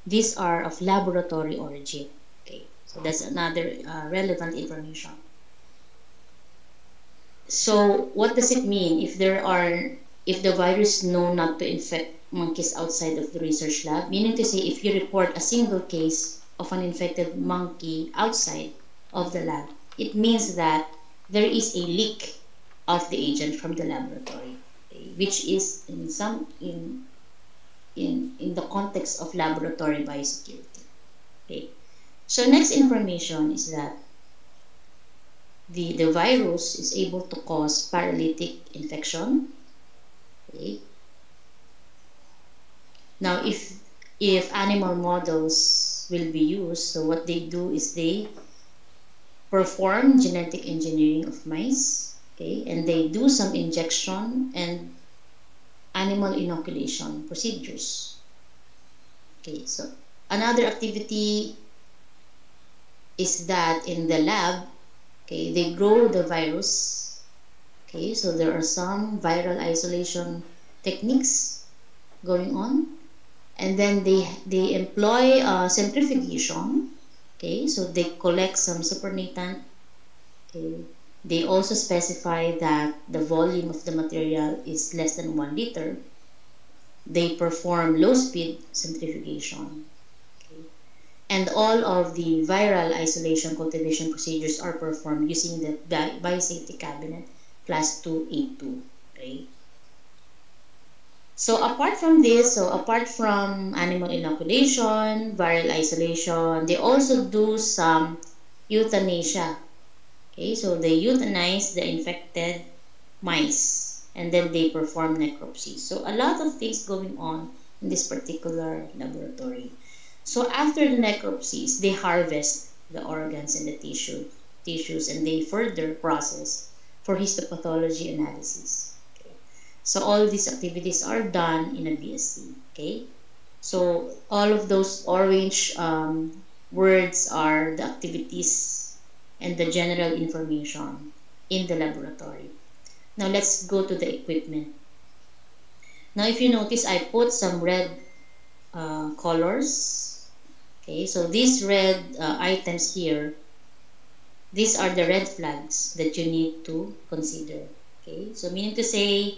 these are of laboratory origin. Okay, so that's another relevant information. So what does it mean if the virus known not to infect monkeys outside of the research lab? Meaning to say, if you report a single case of an infected monkey outside of the lab, it means that there is a leak of the agent from the laboratory, okay, which is in the context of laboratory biosecurity. Okay. So next information is that the virus is able to cause paralytic infection. Okay. Now, if animal models will be used, so what they do is they perform genetic engineering of mice, okay, and they do some injection and animal inoculation procedures. Okay, so another activity is that in the lab, okay, they grow the virus. Okay, so there are some viral isolation techniques going on, and then they employ centrifugation. Okay, so they collect some supernatant. Okay, they also specify that the volume of the material is less than 1 liter. They perform low speed centrifugation. Okay, and all of the viral isolation cultivation procedures are performed using the biosafety cabinet class 282. Okay. So apart from this, so apart from animal inoculation, viral isolation, they also do some euthanasia. Okay, so they euthanize the infected mice and then they perform necropsy. So a lot of things going on in this particular laboratory. So after the necropsies, they harvest the organs and the tissues, and they further process for histopathology analysis. Okay. So all these activities are done in a BSc. Okay. So all of those orange words are the activities and the general information in the laboratory. Now let's go to the equipment. Now if you notice, I put some red colors. Okay, so these red items here, these are the red flags that you need to consider. Okay, so meaning to say,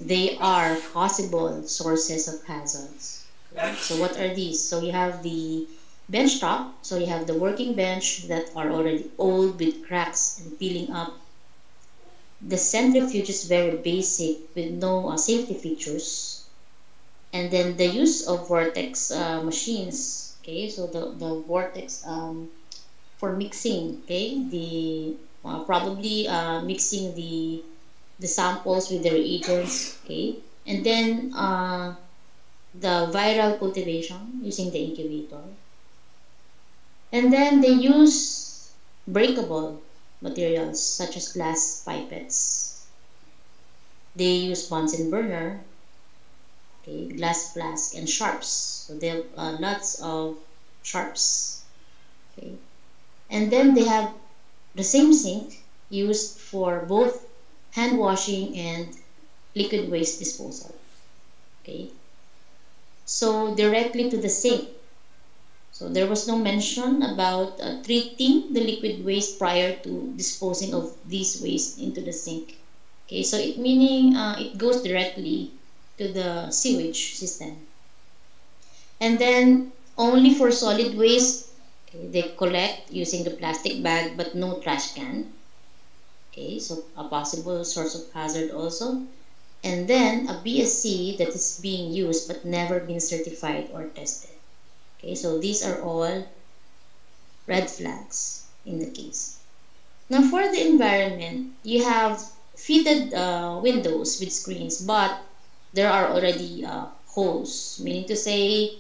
they are possible sources of hazards. Okay? So what are these? So you have the bench top. So you have the working bench that are already old with cracks and peeling up. The centrifuge is very basic with no safety features. And then the use of vortex machines. Okay, so the vortex for mixing. Okay, the probably mixing the samples with the reagents. Okay, and then the viral cultivation using the incubator. And then they use breakable materials such as glass pipettes. They use Bunsen burner, okay, glass flask, and sharps. So they have lots of sharps. Okay, and then they have the same sink used for both hand washing and liquid waste disposal. Okay, so directly to the sink. So there was no mention about treating the liquid waste prior to disposing of these waste into the sink. Okay, so it meaning it goes directly to the sewage system. And then only for solid waste, okay, they collect using the plastic bag but no trash can. Okay, so a possible source of hazard also. And then a BSc that is being used but never been certified or tested. Okay, so these are all red flags in the case. Now for the environment, you have fitted windows with screens, but there are already holes, meaning to say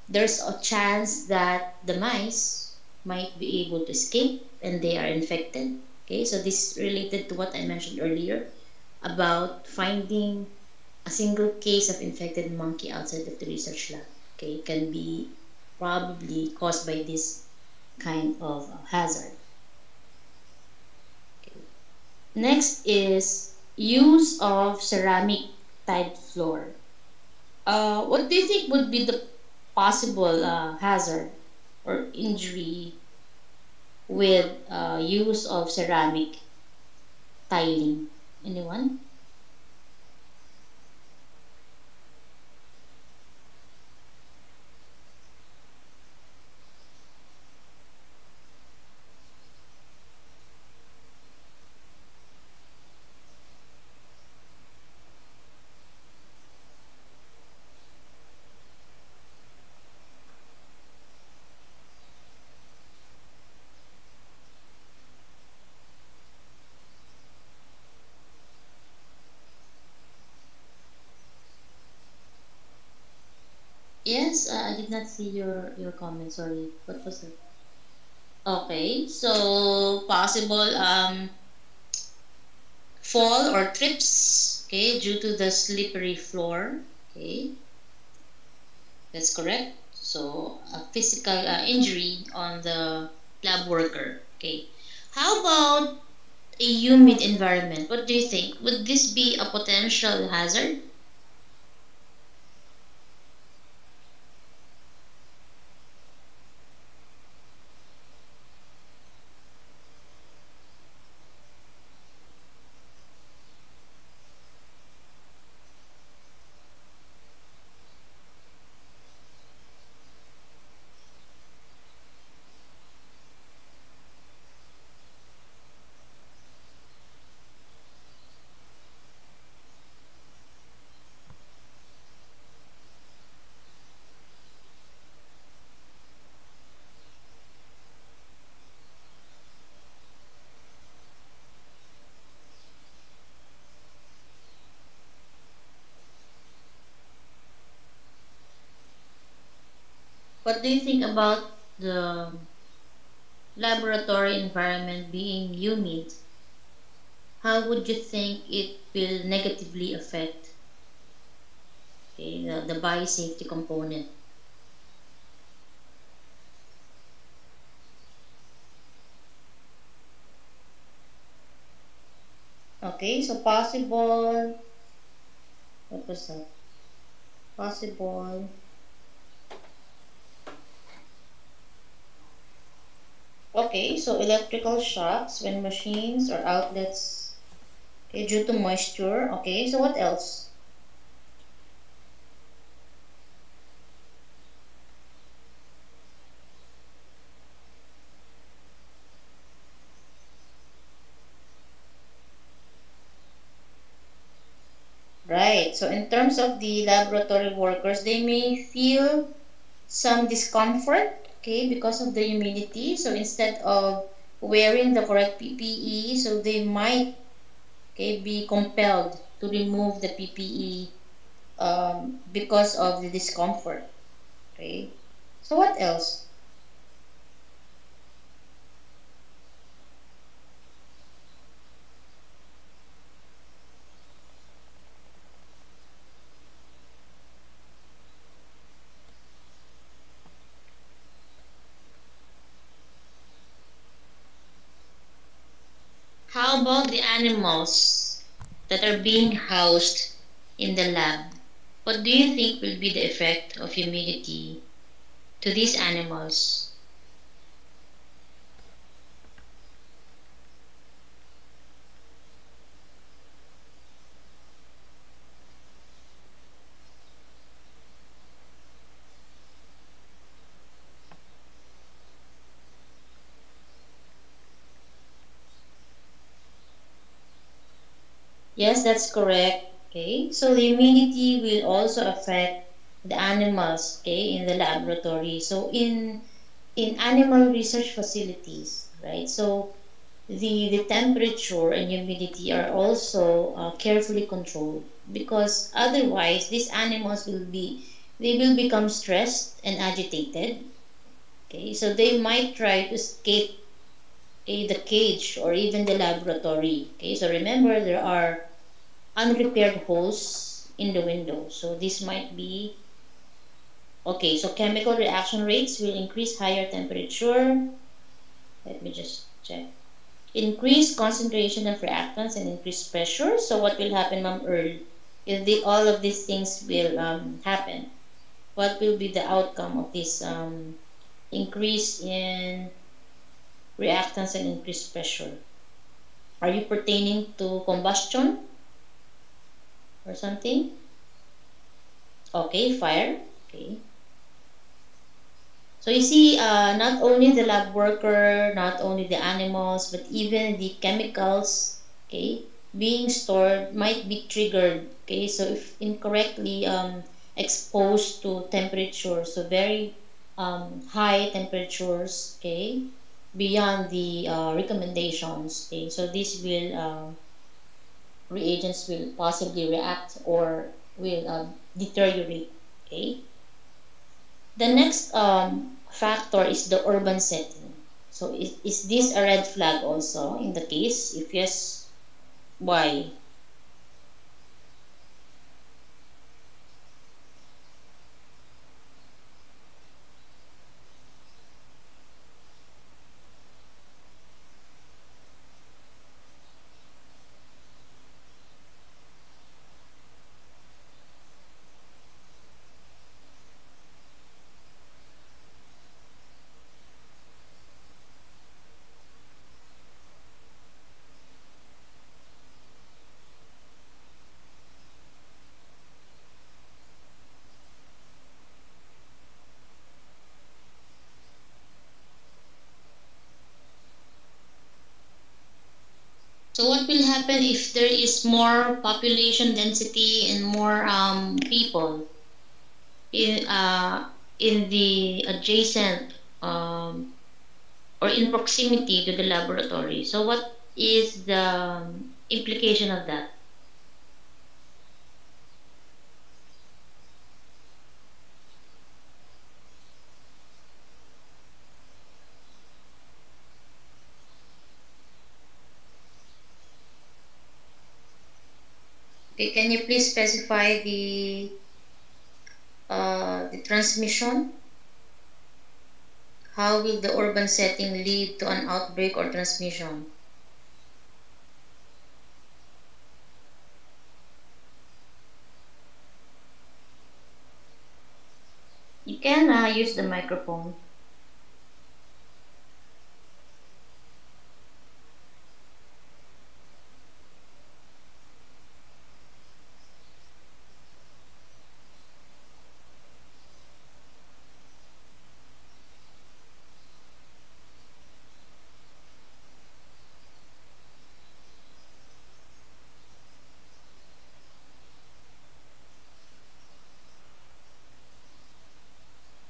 there's a chance that the mice might be able to escape and they are infected. Okay, so this is related to what I mentioned earlier about finding a single case of infected monkey outside of the research lab. Okay, can be probably caused by this kind of hazard. Okay. Next is use of ceramic tile floor. What do you think would be the possible hazard or injury with use of ceramic tiling? Anyone? Yes, I did not see your comment. Sorry. What was it? Okay, so possible fall or trips, okay, due to the slippery floor. Okay, that's correct. So a physical injury on the lab worker. Okay, how about a humid environment? What do you think? Would this be a potential hazard? What do you think about the laboratory environment being humid? How would you think it will negatively affect, okay, the biosafety component? Okay, so possible, what was that? Possible, okay, so electrical shocks when machines or outlets, okay, due to moisture. Okay, so what else? Right, so in terms of the laboratory workers, they may feel some discomfort, okay, because of the humidity. So instead of wearing the correct PPE, so they might, okay, be compelled to remove the PPE because of the discomfort. Okay. So what else? How about the animals that are being housed in the lab? What do you think will be the effect of humidity to these animals? Yes, that's correct. Okay, so the humidity will also affect the animals, okay, in the laboratory. So in animal research facilities, right? So the temperature and humidity are also carefully controlled because otherwise these animals will be they will become stressed and agitated. Okay, so they might try to escape the cage or even the laboratory. Okay, so remember there are unrepaired holes in the window. So this might be okay. So chemical reaction rates will increase higher temperature. Let me just check. Increase concentration of reactants and increase pressure. So what will happen, Ma'am Earl? if all of these things will happen, what will be the outcome of this increase in reactants and increased pressure? Are you pertaining to combustion or something? Okay, fire. Okay. So you see, not only the lab worker, not only the animals, but even the chemicals, okay, being stored might be triggered. Okay, so if incorrectly exposed to temperature, so very high temperatures, okay, beyond the recommendations, okay, so this will reagents will possibly react or will deteriorate. Okay. The next factor is the urban setting. So is this a red flag also in the case? If yes, why? So what will happen if there is more population density and more people in the adjacent or in proximity to the laboratory? So what is the implication of that? Okay, can you please specify the transmission? How will the urban setting lead to an outbreak or transmission? You can use the microphone.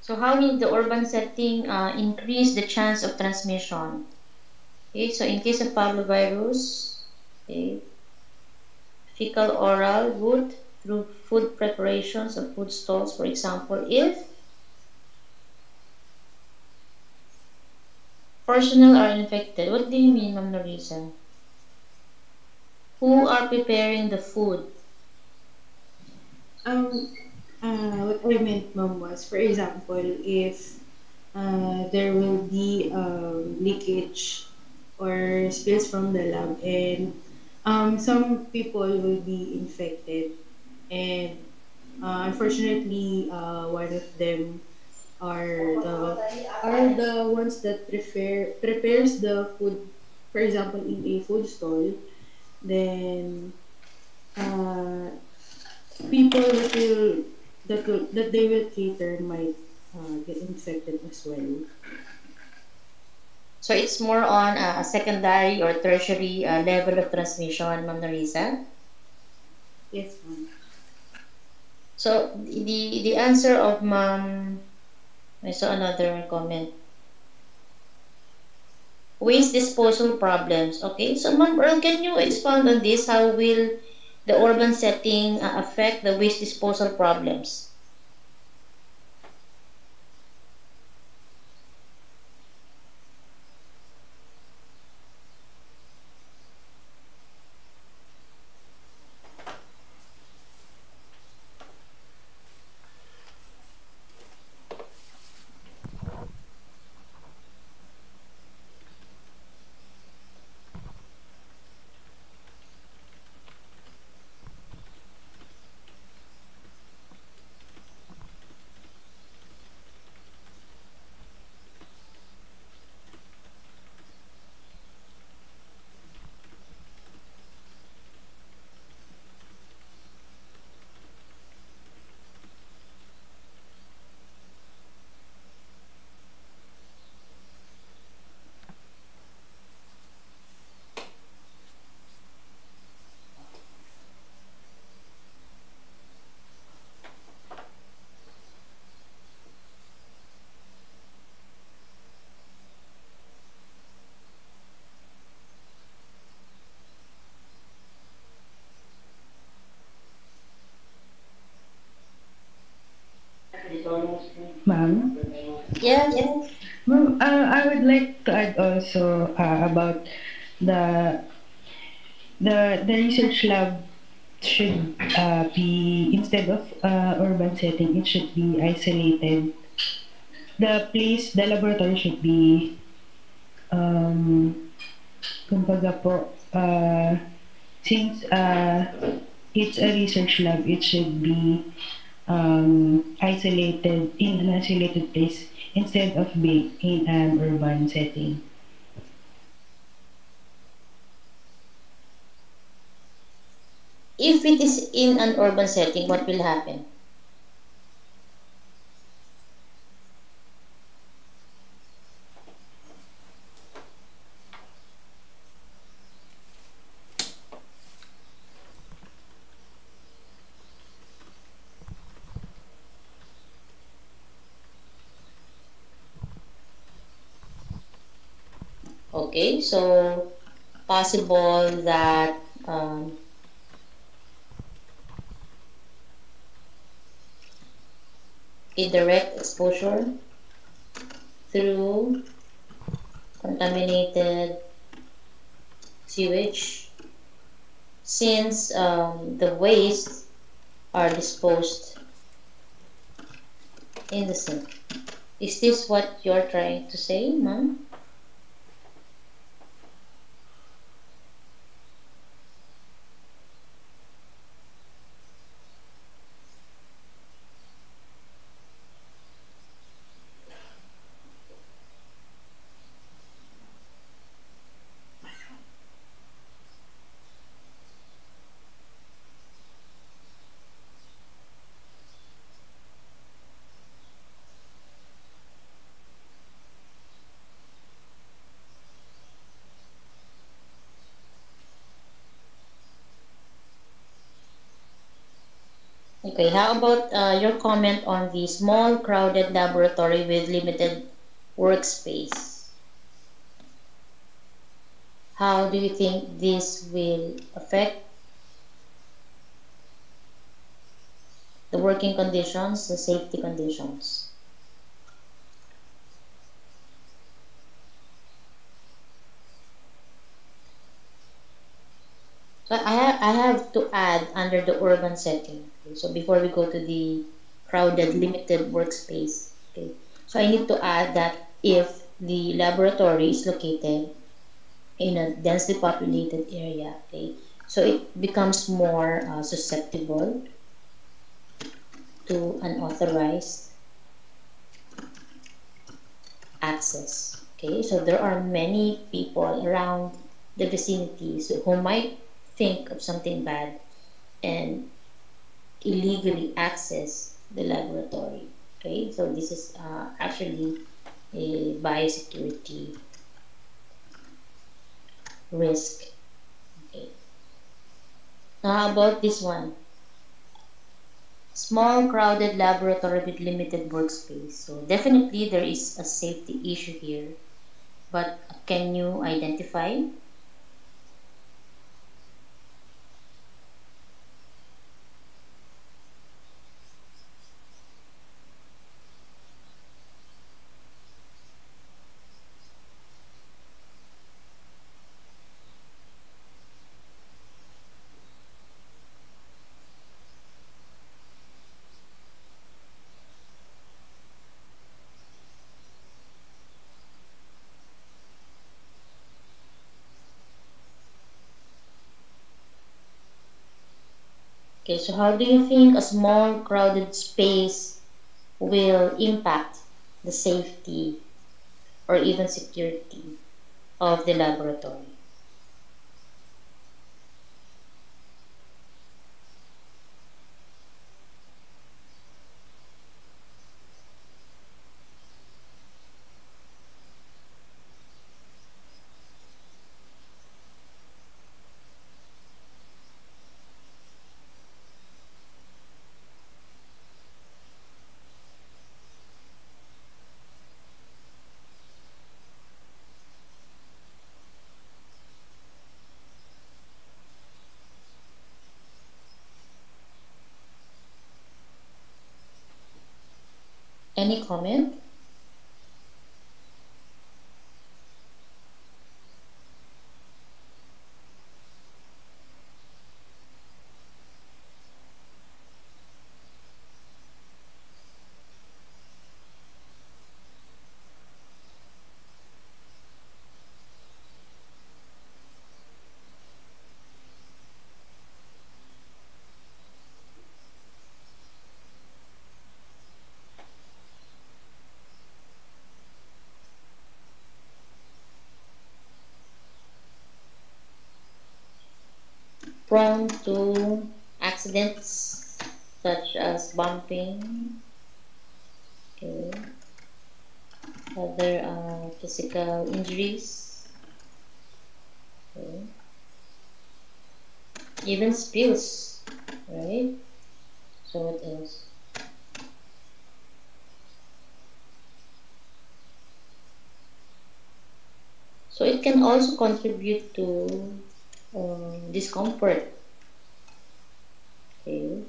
So how will the urban setting increase the chance of transmission? Okay, so in case of parvovirus, okay, fecal oral route through food preparations or food stalls, for example, if personnel are infected. What do you mean, Ma'am Larissa? Who are preparing the food? Um, what I meant, mom, was, for example, if there will be leakage or spills from the lab, and some people will be infected, and unfortunately, one of them are the ones that prepares the food, for example, in a food stall. Then uh, people that they will cater might get infected as well. So it's more on a secondary or tertiary level of transmission, Ma'am Larissa. Yes, ma'am. So the answer of Ma'am, I saw another comment. Waste disposal problems. Okay, so Ma'am Earl, can you expound on this? How will the urban setting affect the waste disposal problems? Ma'am? Yes. Ma'am, I would like to add also about the the research lab should be, instead of urban setting, it should be isolated. The laboratory should be, kumbaga po, since it's a research lab, it should be isolated, in an isolated place instead of being in an urban setting. If it is in an urban setting, what will happen? Okay, so possible that a direct exposure through contaminated sewage, since the waste are disposed in the sink. Is this what you're trying to say, ma'am? Okay, how about your comment on the small, crowded laboratory with limited workspace? How do you think this will affect the working conditions, the safety conditions? So I have to add under the urban setting. Okay? So before we go to the crowded, limited workspace, okay? So I need to add that if the laboratory is located in a densely populated area, okay, so it becomes more susceptible to unauthorized access. Okay, so there are many people around the vicinity who might think of something bad and illegally access the laboratory. Okay, so this is actually a biosecurity risk. Okay, now how about this one? Small, crowded laboratory with limited workspace. So definitely there is a safety issue here, but can you identify? Okay, so how do you think a small, crowded space will impact the safety or even security of the laboratory? Any comment? Prone to accidents such as bumping, okay, other physical injuries, okay, even spills, right? So what else? So it can also contribute to discomfort, okay.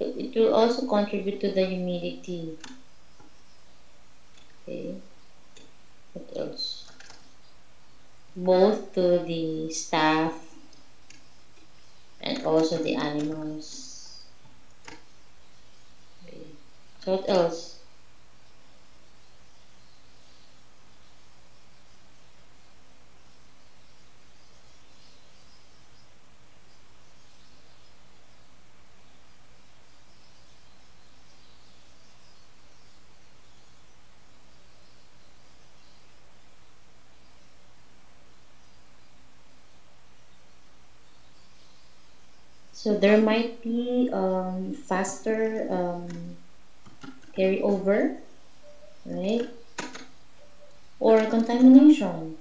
It will also contribute to the humidity, okay. What else? Both to the staff and also the animals. Okay. So what else? So there might be faster carryover, right? Or contamination.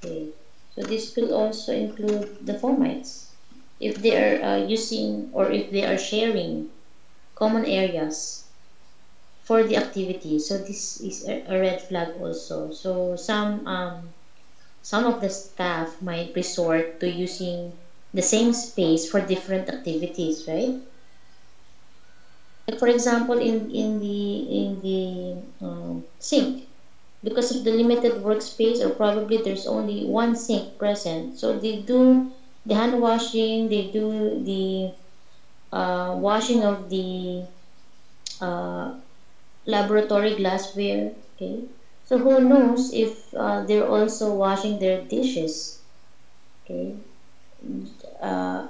Okay. So this will also include the fomites. If they are using or if they are sharing common areas for the activity. So this is a red flag also. So some of the staff might resort to using the same space for different activities, right? Like for example, in the sink, because of the limited workspace or probably there's only one sink present, so they do the hand washing, they do the washing of the uh, laboratory glassware. Okay, so who knows if they're also washing their dishes, okay,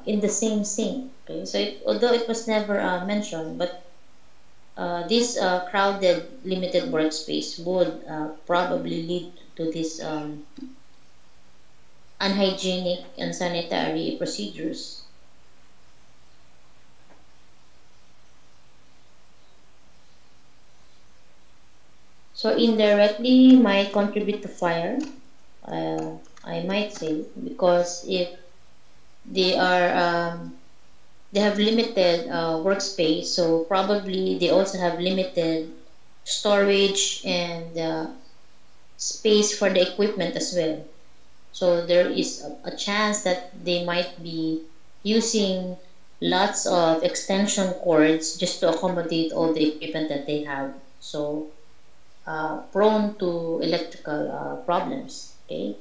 in the same sink. Okay, so although it was never mentioned, but this crowded limited workspace would probably lead to this unhygienic and sanitary procedures. So indirectly might contribute to fire, uh, I might say, because if they are they have limited workspace, so probably they also have limited storage and space for the equipment as well. So there is a chance that they might be using lots of extension cords just to accommodate all the equipment that they have. So prone to electrical problems. Okay.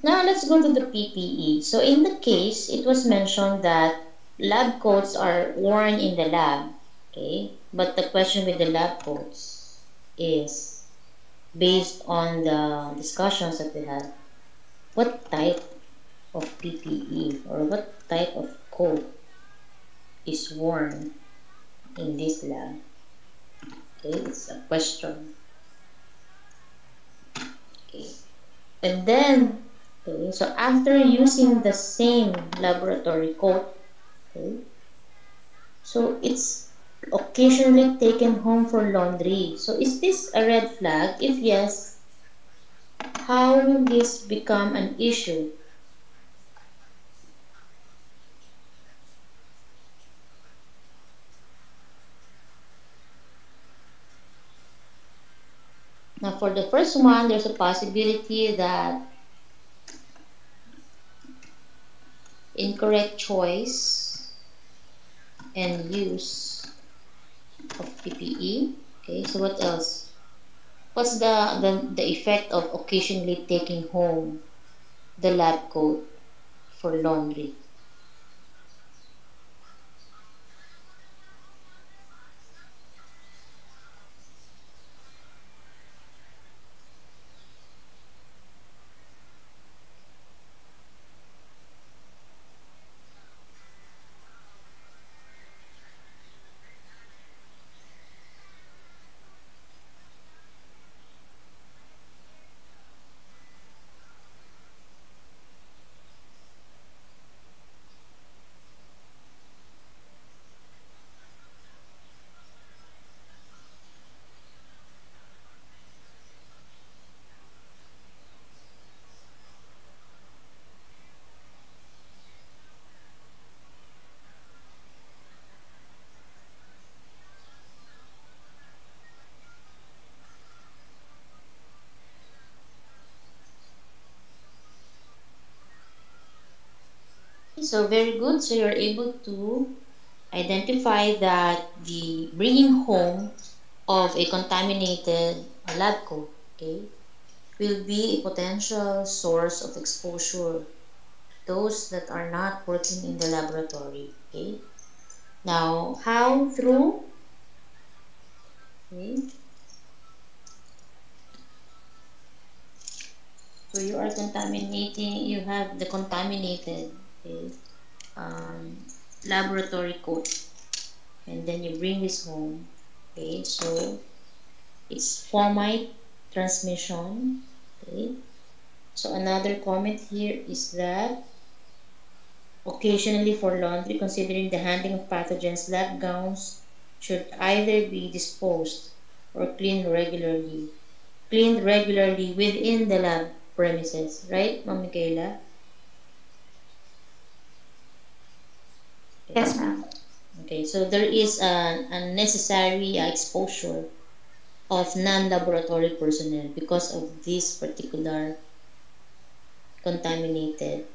Now let's go to the PPE. So in the case, it was mentioned that lab coats are worn in the lab. Okay, but the question with the lab coats is based on the discussions that we had. What type of PPE or what type of coat is worn in this lab? Okay, it's a question. Okay, and then okay, so after using the same laboratory coat, okay, so it's occasionally taken home for laundry. So is this a red flag? If yes, how will this become an issue? Now for the first one, there's a possibility that incorrect choice and use of PPE. Okay, so what else? What's the effect of occasionally taking home the lab coat for laundry? So very good. So you're able to identify that the bringing home of a contaminated lab coat, okay, will be a potential source of exposure. Those that are not working in the laboratory, okay. Now, how through? Okay. So you are contaminating. You have the contaminated, okay, um, laboratory coat, and then you bring this home. Okay, so it's fomite transmission. Okay, so another comment here is that occasionally for laundry, considering the handling of pathogens, lab gowns should either be disposed or cleaned regularly within the lab premises, right, Ma'am Michaela? Yes, ma'am. Okay, so there is an unnecessary exposure of non-laboratory personnel because of this particular contaminated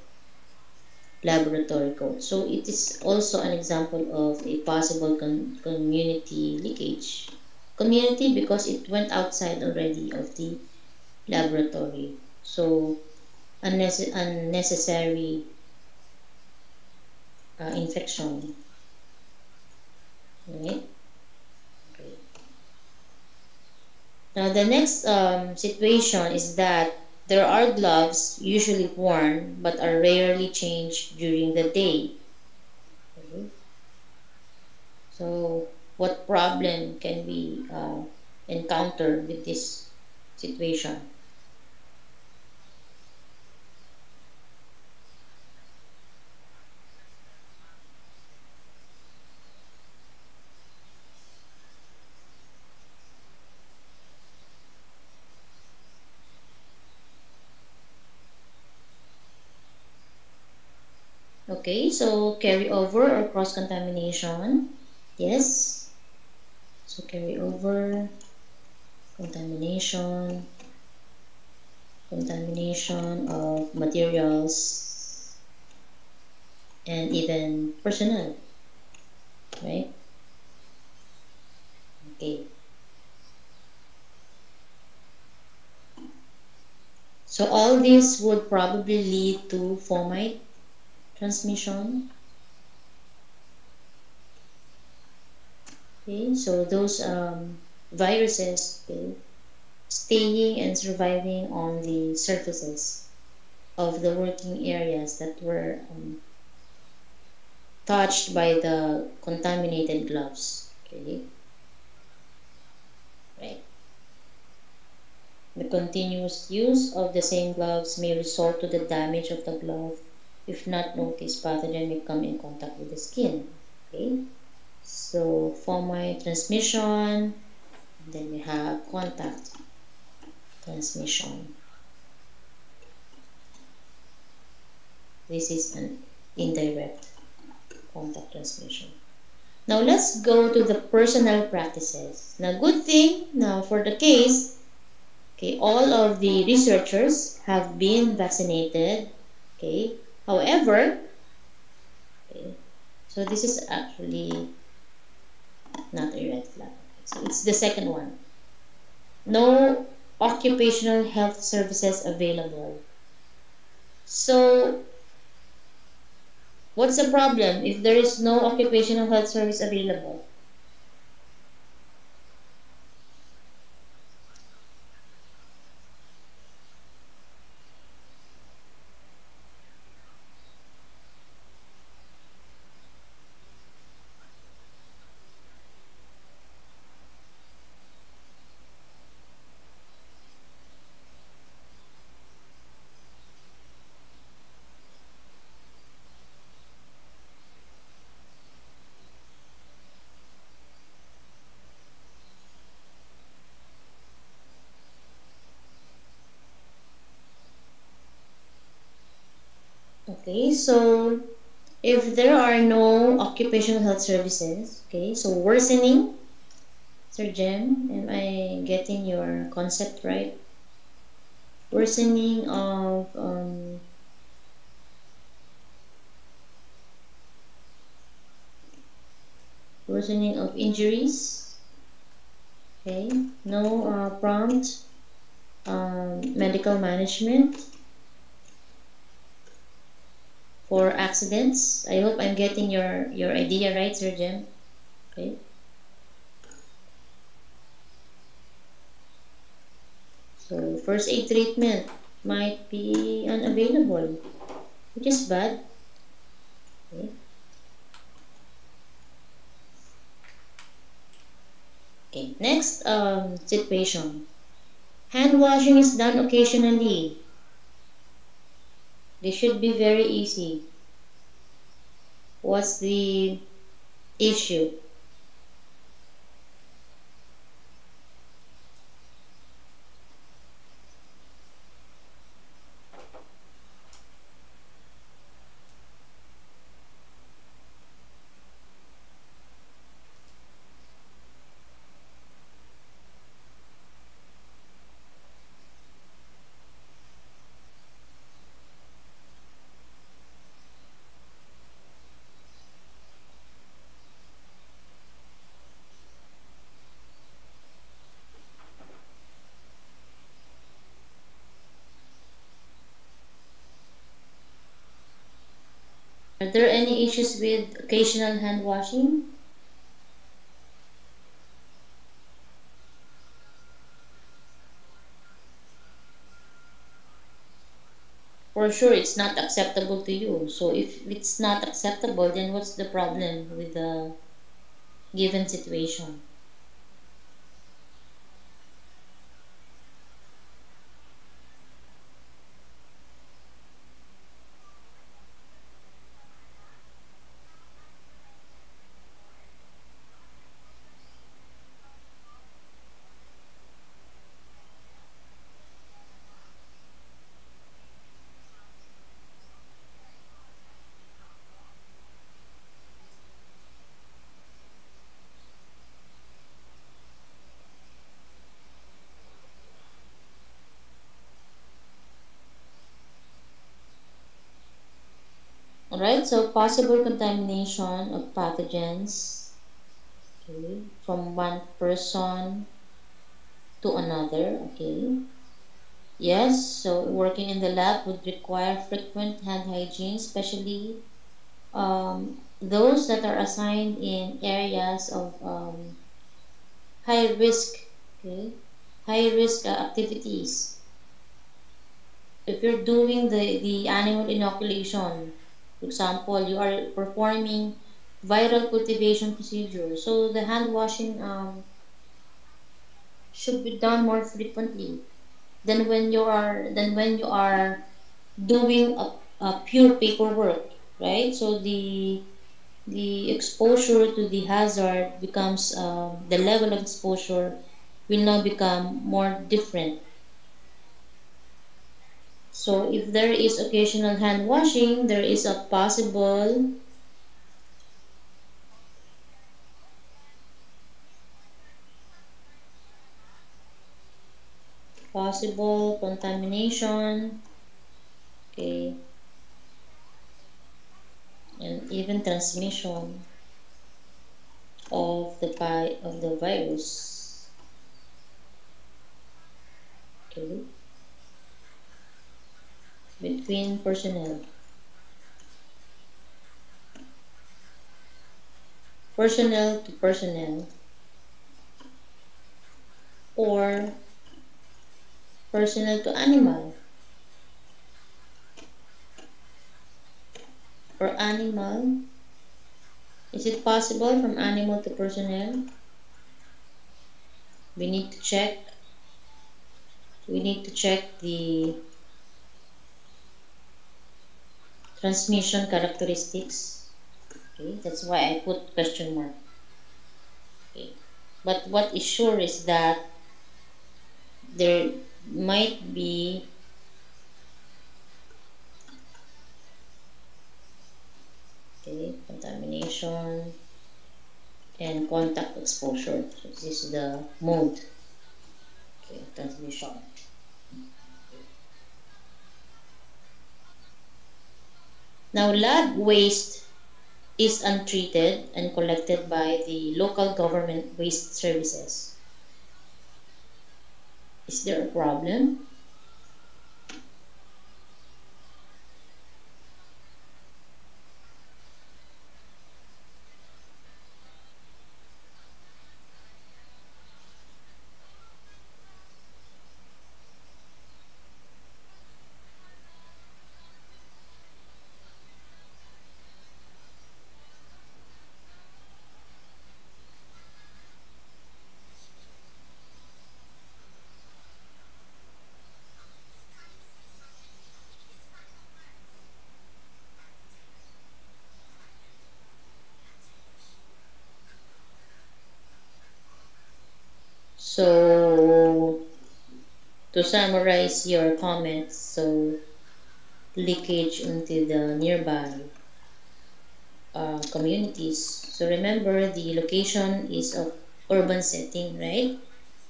laboratory code. So it is also an example of a possible community leakage. Community because it went outside already of the laboratory. So unnecessary infection. Right? Okay. Now the next situation is that there are gloves usually worn but are rarely changed during the day. Okay. So what problem can we encounter with this situation? Okay, so carry over or cross contamination. Yes. So carry over, contamination, contamination of materials and even personnel, right? Okay. So all this would probably lead to fomite transmission. Okay, so those viruses, okay, staying and surviving on the surfaces of the working areas that were touched by the contaminated gloves. Okay, right. The continuous use of the same gloves may result to the damage of the glove. If not noticed, pathogen may come in contact with the skin. Okay, so fomite transmission, and then we have contact transmission. This is an indirect contact transmission. Now let's go to the personal practices. Now good thing, now for the case, Okay, all of the researchers have been vaccinated. Okay, however, okay, so this is actually not a red flag. Okay, so it's the second one. No occupational health services available. So what's the problem if there is no occupational health service available? Okay, so if there are no occupational health services, okay, so worsening, Sir Jem, am I getting your concept right? Worsening of injuries, okay, no prompt medical management for accidents. I hope I'm getting your idea right, Sir Jem. Okay. So first aid treatment might be unavailable, which is bad. Okay. Okay. Next situation. Hand washing is done occasionally. This should be very easy. What's the issue? Are there any issues with occasional hand washing? For sure, it's not acceptable to you. So if it's not acceptable, then what's the problem with the given situation? Alright, so possible contamination of pathogens, okay, from one person to another, okay. Yes, so working in the lab would require frequent hand hygiene, especially those that are assigned in areas of high risk, okay, high risk activities. If you're doing the animal inoculation, for example, you are performing viral cultivation procedure, so the hand washing should be done more frequently than when you are doing a pure paperwork, right? So the exposure to the hazard becomes the level of exposure will now become more different. So if there is occasional hand washing, there is a possible contamination, okay, and even transmission of the virus, okay, between personnel to personnel, or personnel to animal, or animal. Is it possible from animal to personnel? We need to check. We need to check the transmission characteristics. Okay, that's why I put question mark. Okay, but what is sure is that there might be, okay, contamination and contact exposure. So this is the mode, okay, transmission. Now, lab waste is untreated and collected by the local government waste services. Is there a problem? So, to summarize your comments, so leakage into the nearby communities. So remember, the location is of urban setting, right?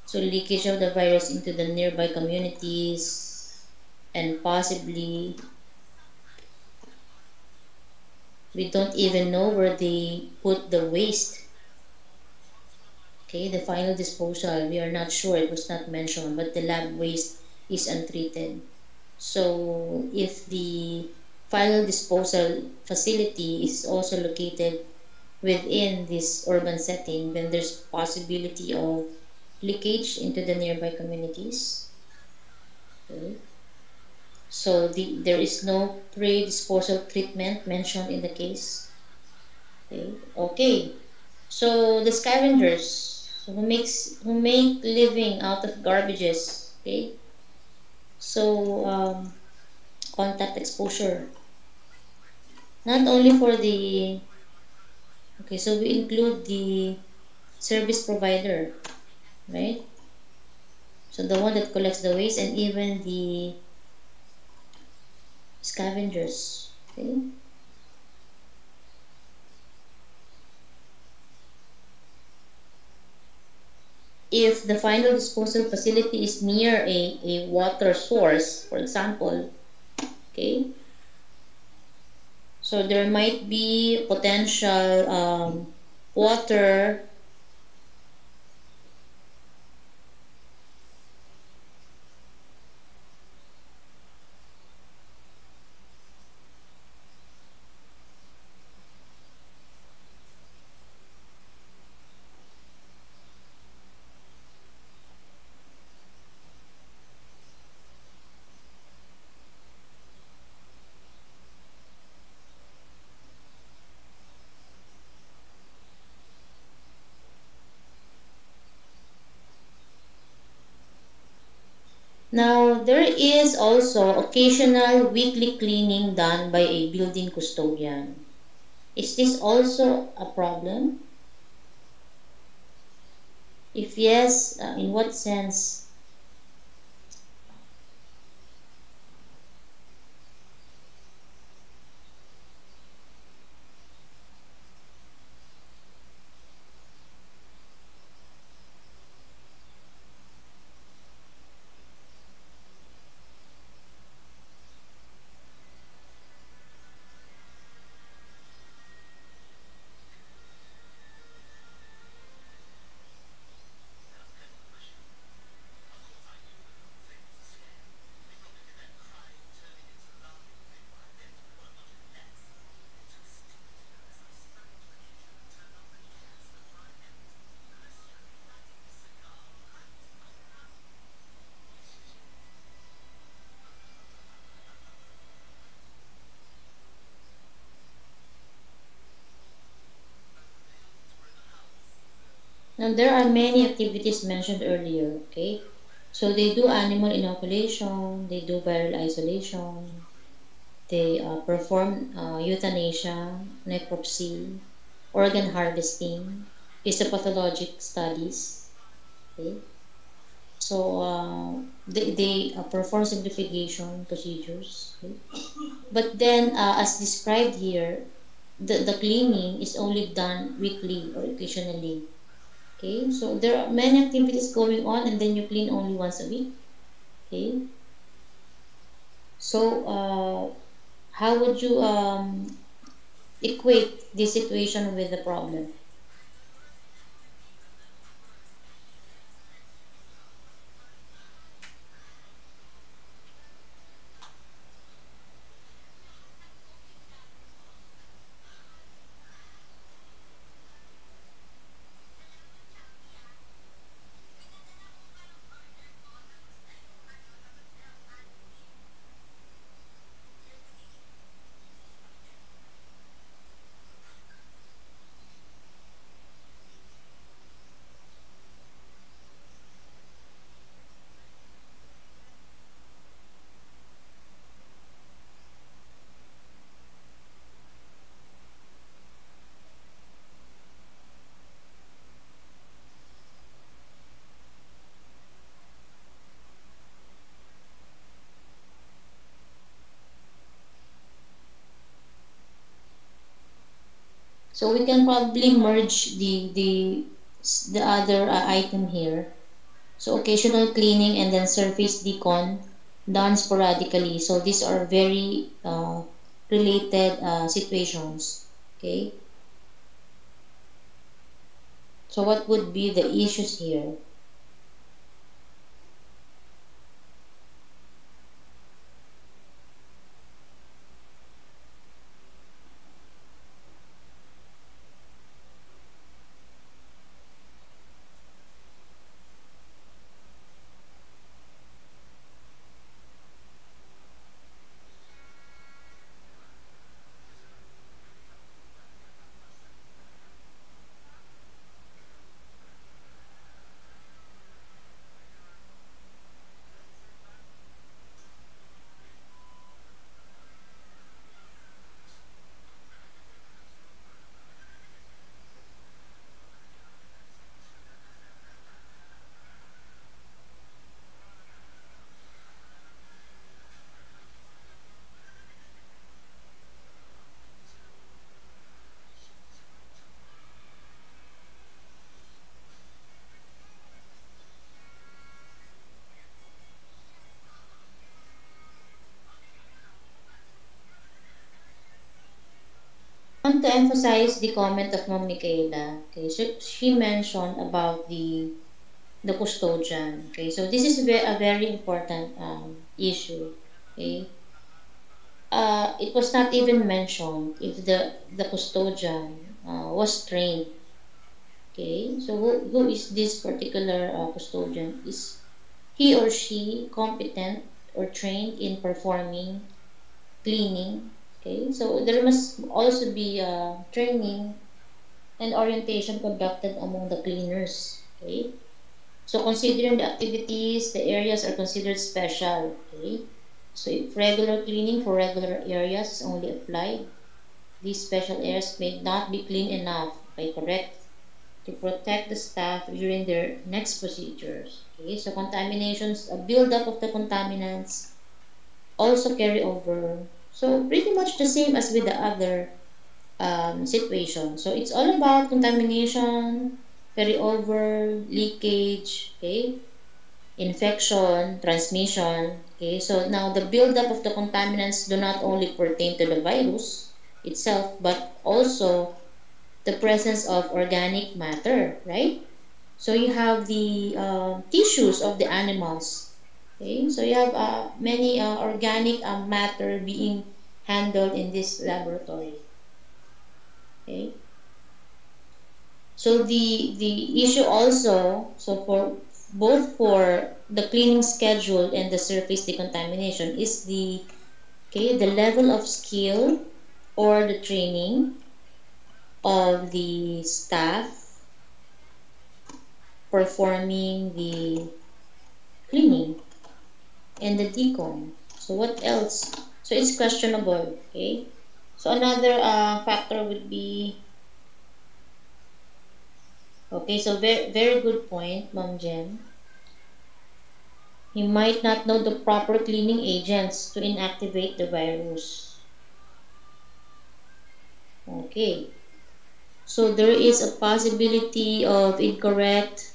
So leakage of the virus into the nearby communities, and possibly we don't even know where they put the waste. Okay, the final disposal, we are not sure, it was not mentioned, but the lab waste is untreated. So if the final disposal facility is also located within this urban setting, then there's possibility of leakage into the nearby communities. Okay. So there is no pre-disposal treatment mentioned in the case. Okay. Okay. So the scavengers who make living out of garbages. Okay. So contact exposure. Not only for the, okay, so we include the service provider, right? So the one that collects the waste and even the scavengers. Okay. If the final disposal facility is near a water source, for example, okay, so there might be potential water Now, there is also occasional weekly cleaning done by a building custodian. Is this also a problem? If yes, in what sense? Now, there are many activities mentioned earlier, okay? So they do animal inoculation, they do viral isolation, they perform euthanasia, necropsy, organ harvesting, histopathologic studies, okay? So they perform simplification procedures, okay? But then, as described here, the cleaning is only done weekly or occasionally. Okay, so there are many activities going on, and then you clean only once a week. Okay, so how would you equate this situation with the problem? So we can probably merge the other item here. So occasional cleaning and then surface decon done sporadically. So these are very related situations. Okay. So what would be the issues here? I want to emphasize the comment of Mom Michaela. Okay, so she mentioned about the custodian. Okay, so this is a very important issue. Okay, it was not even mentioned if the custodian was trained. Okay, so who is this particular custodian? Is he or she competent or trained in performing cleaning? Okay, so there must also be training and orientation conducted among the cleaners. Okay, so considering the activities, the areas are considered special. Okay, so if regular cleaning for regular areas is only applied, these special areas may not be clean enough. Okay, correct, to protect the staff during their next procedures. Okay, so contaminations, a buildup of the contaminants also carry over. So pretty much the same as with the other situation. So it's all about contamination, carryover, leakage, okay, infection, transmission. Okay, so now the buildup of the contaminants do not only pertain to the virus itself, but also the presence of organic matter, right? So you have the tissues of the animals. Okay, so you have many organic matter being handled in this laboratory. Okay, so the issue also, so for both for the cleaning schedule and the surface decontamination is the level of skill or the training of the staff performing the cleaning and the decon. So what else? So it's questionable, okay? So another factor would be, okay, so very good point, Mom Jen. He might not know the proper cleaning agents to inactivate the virus. Okay, so there is a possibility of incorrect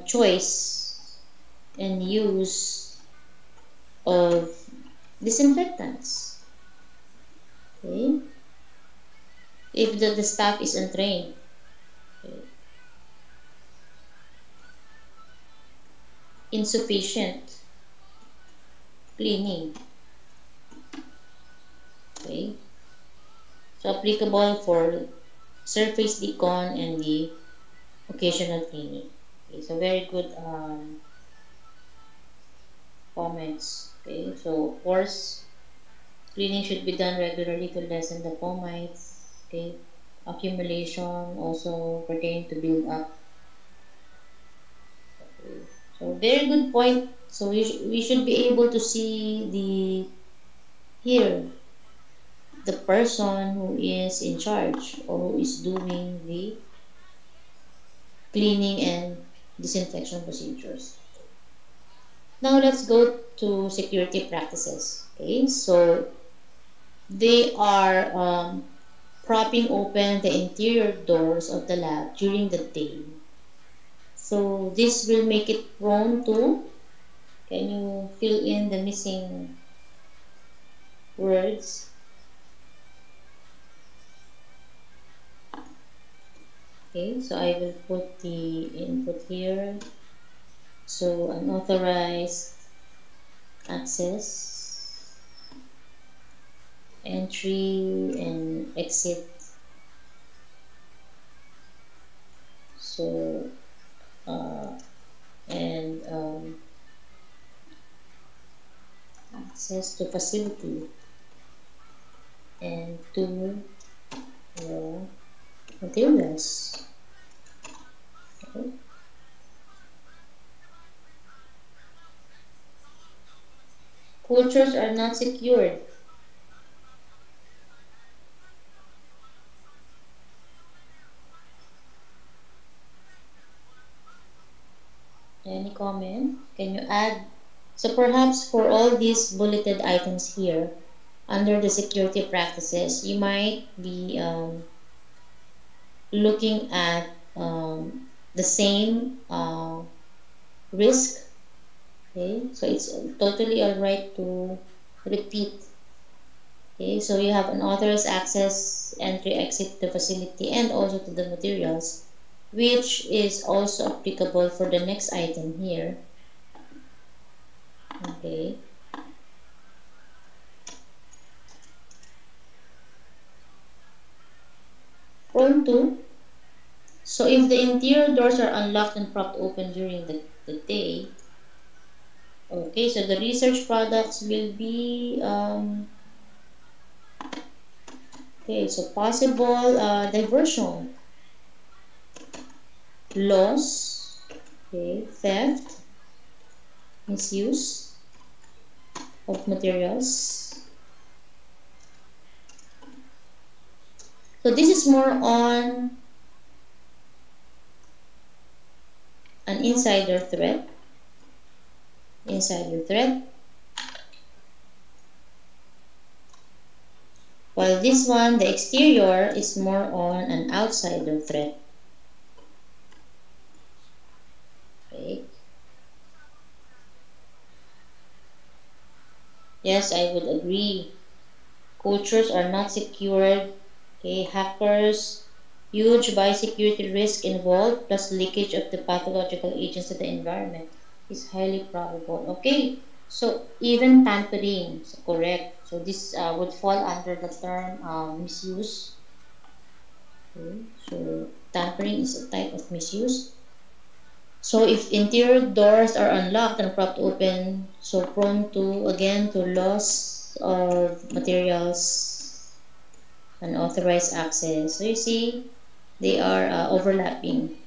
choice and use of disinfectants. Okay, if the staff is untrained. Okay. Insufficient cleaning. Okay, so applicable for surface decon and the occasional cleaning. Okay, so very good comments. Okay, so of course, cleaning should be done regularly to lessen the fomites. Okay, accumulation also pertain to build up. Okay, so very good point. So we should be able to see the here the person who is in charge or who is doing the cleaning and disinfection procedures. Now let's go to security practices. Okay, so they are propping open the interior doors of the lab during the day. So this will make it prone to, can you fill in the missing words? Okay, so I will put the input here. So unauthorized access, entry and exit. So and access to facility and to materials. Okay. Cultures are not secured. Any comment? Can you add? So perhaps for all these bulleted items here, under the security practices, you might be looking at the same risk. Okay, so it's totally alright to repeat. Okay, so you have unauthorized access, entry, exit to facility, and also to the materials, which is also applicable for the next item here. Okay. Prone to. So if the interior doors are unlocked and propped open during the day, okay, so the research products will be, okay, so possible diversion, loss, okay, theft, misuse of materials. So this is more on an insider threat. Insider threat. While this one, the exterior, is more on an outsider threat. Okay. Yes, I would agree. Cultures are not secured. Okay, hackers, huge biosecurity risk involved, plus leakage of the pathological agents to the environment is highly probable. Okay, so even tampering, so correct. So this would fall under the term misuse. Okay, so tampering is a type of misuse. So if interior doors are unlocked and propped open, so prone to, again, to loss of materials, unauthorized access. So you see, they are overlapping.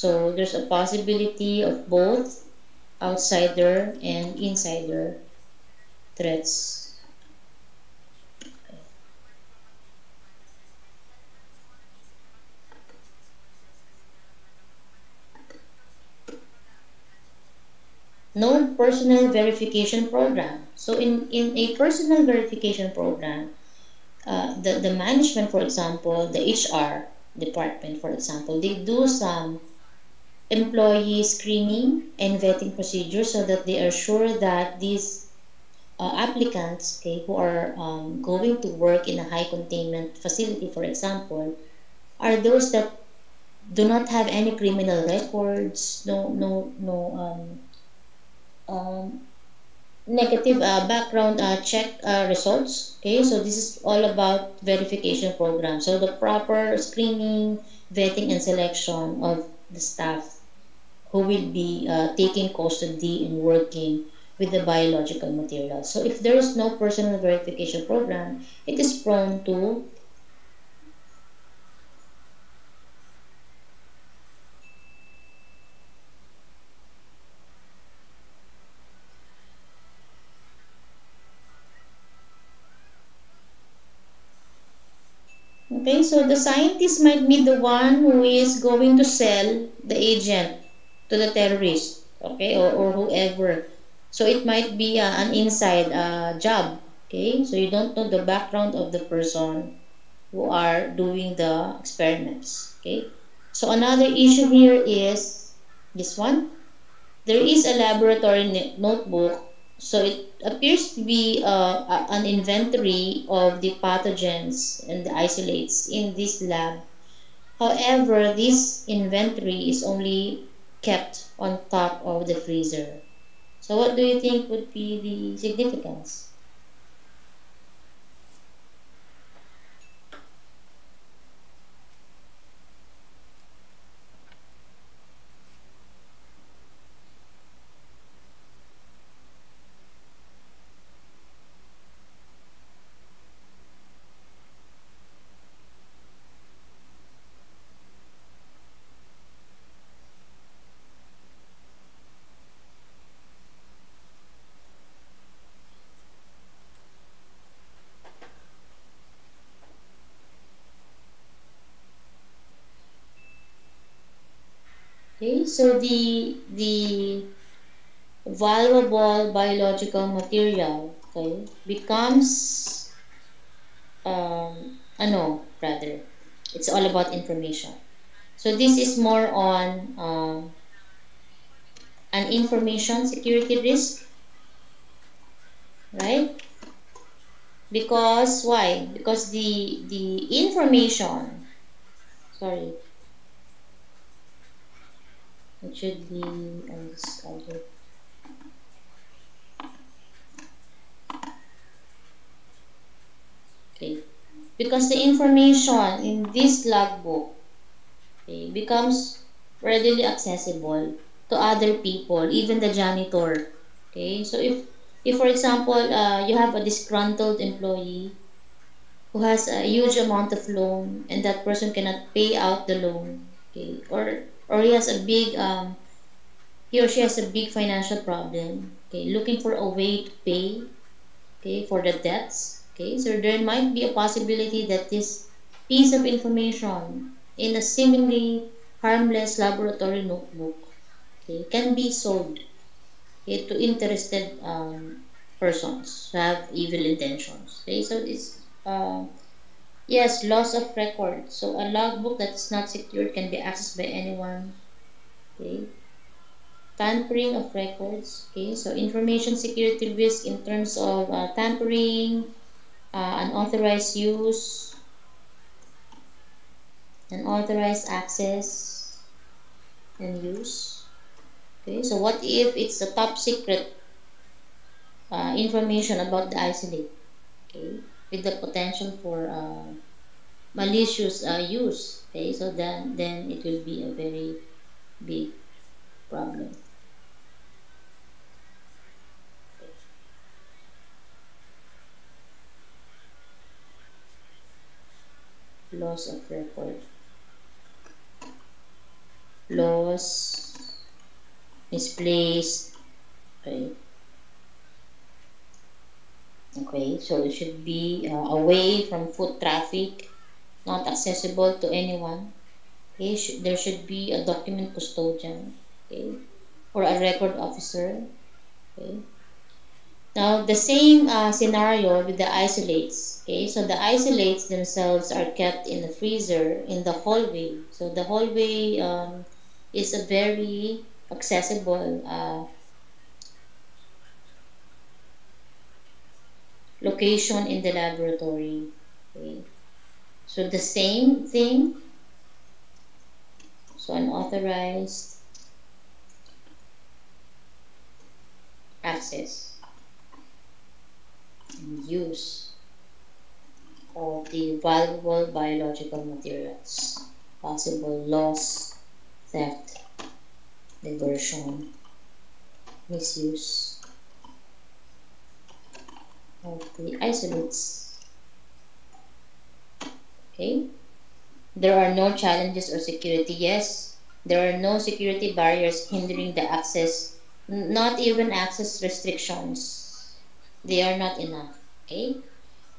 So there's a possibility of both outsider and insider threats. No personal verification program. So in a personal verification program, the management, for example, the HR department, for example, they do some employee screening and vetting procedures so that they are sure that these applicants, okay, who are going to work in a high containment facility, for example, are those that do not have any criminal records, um, negative background check results. Okay, so this is all about verification program. So the proper screening, vetting, and selection of the staff who will be taking custody and working with the biological material. So if there is no personal verification program, it is prone to. Okay, so the scientist might be the one who is going to sell the agent to the terrorist, okay, or whoever. So it might be an inside job, okay? So you don't know the background of the person who are doing the experiments, okay? So another issue here is this one. There is a laboratory notebook, so it appears to be an inventory of the pathogens and the isolates in this lab. However, this inventory is only kept on top of the freezer. So what do you think would be the significance? Okay, so the valuable biological material, okay, becomes rather, it's all about information. So this is more on an information security risk, right? Because why? Because the information, sorry, it should be on this other. Okay, because the information in this logbook, okay, becomes readily accessible to other people, even the janitor. Okay, so if for example you have a disgruntled employee who has a huge amount of loan and that person cannot pay out the loan, okay, or he has a big he or she has a big financial problem, okay, looking for a way to pay, okay, for the debts, okay, so there might be a possibility that this piece of information in a seemingly harmless laboratory notebook, okay, can be sold, okay, to interested persons who have evil intentions. Okay, so it's yes, loss of record. So a logbook that's not secured can be accessed by anyone. Okay, tampering of records. Okay, so information security risk in terms of tampering, unauthorized use, unauthorized access and use. Okay, so what if it's a top secret information about the isolate? Okay, with the potential for malicious use. Okay, so then it will be a very big problem. Loss of record. loss, misplaced. Okay. Okay, so it should be away from foot traffic, not accessible to anyone. Okay, there should be a document custodian, okay, or a record officer. Okay. Now the same scenario with the isolates. Okay, so the isolates themselves are kept in the freezer in the hallway. So the hallway is a very accessible location in the laboratory. Okay. So the same thing. So unauthorized access and use of the valuable biological materials, possible loss, theft, diversion, misuse of the isolates. Okay, there are no challenges or security. Yes, there are no security barriers hindering the access, not even access restrictions. They are not enough. Okay.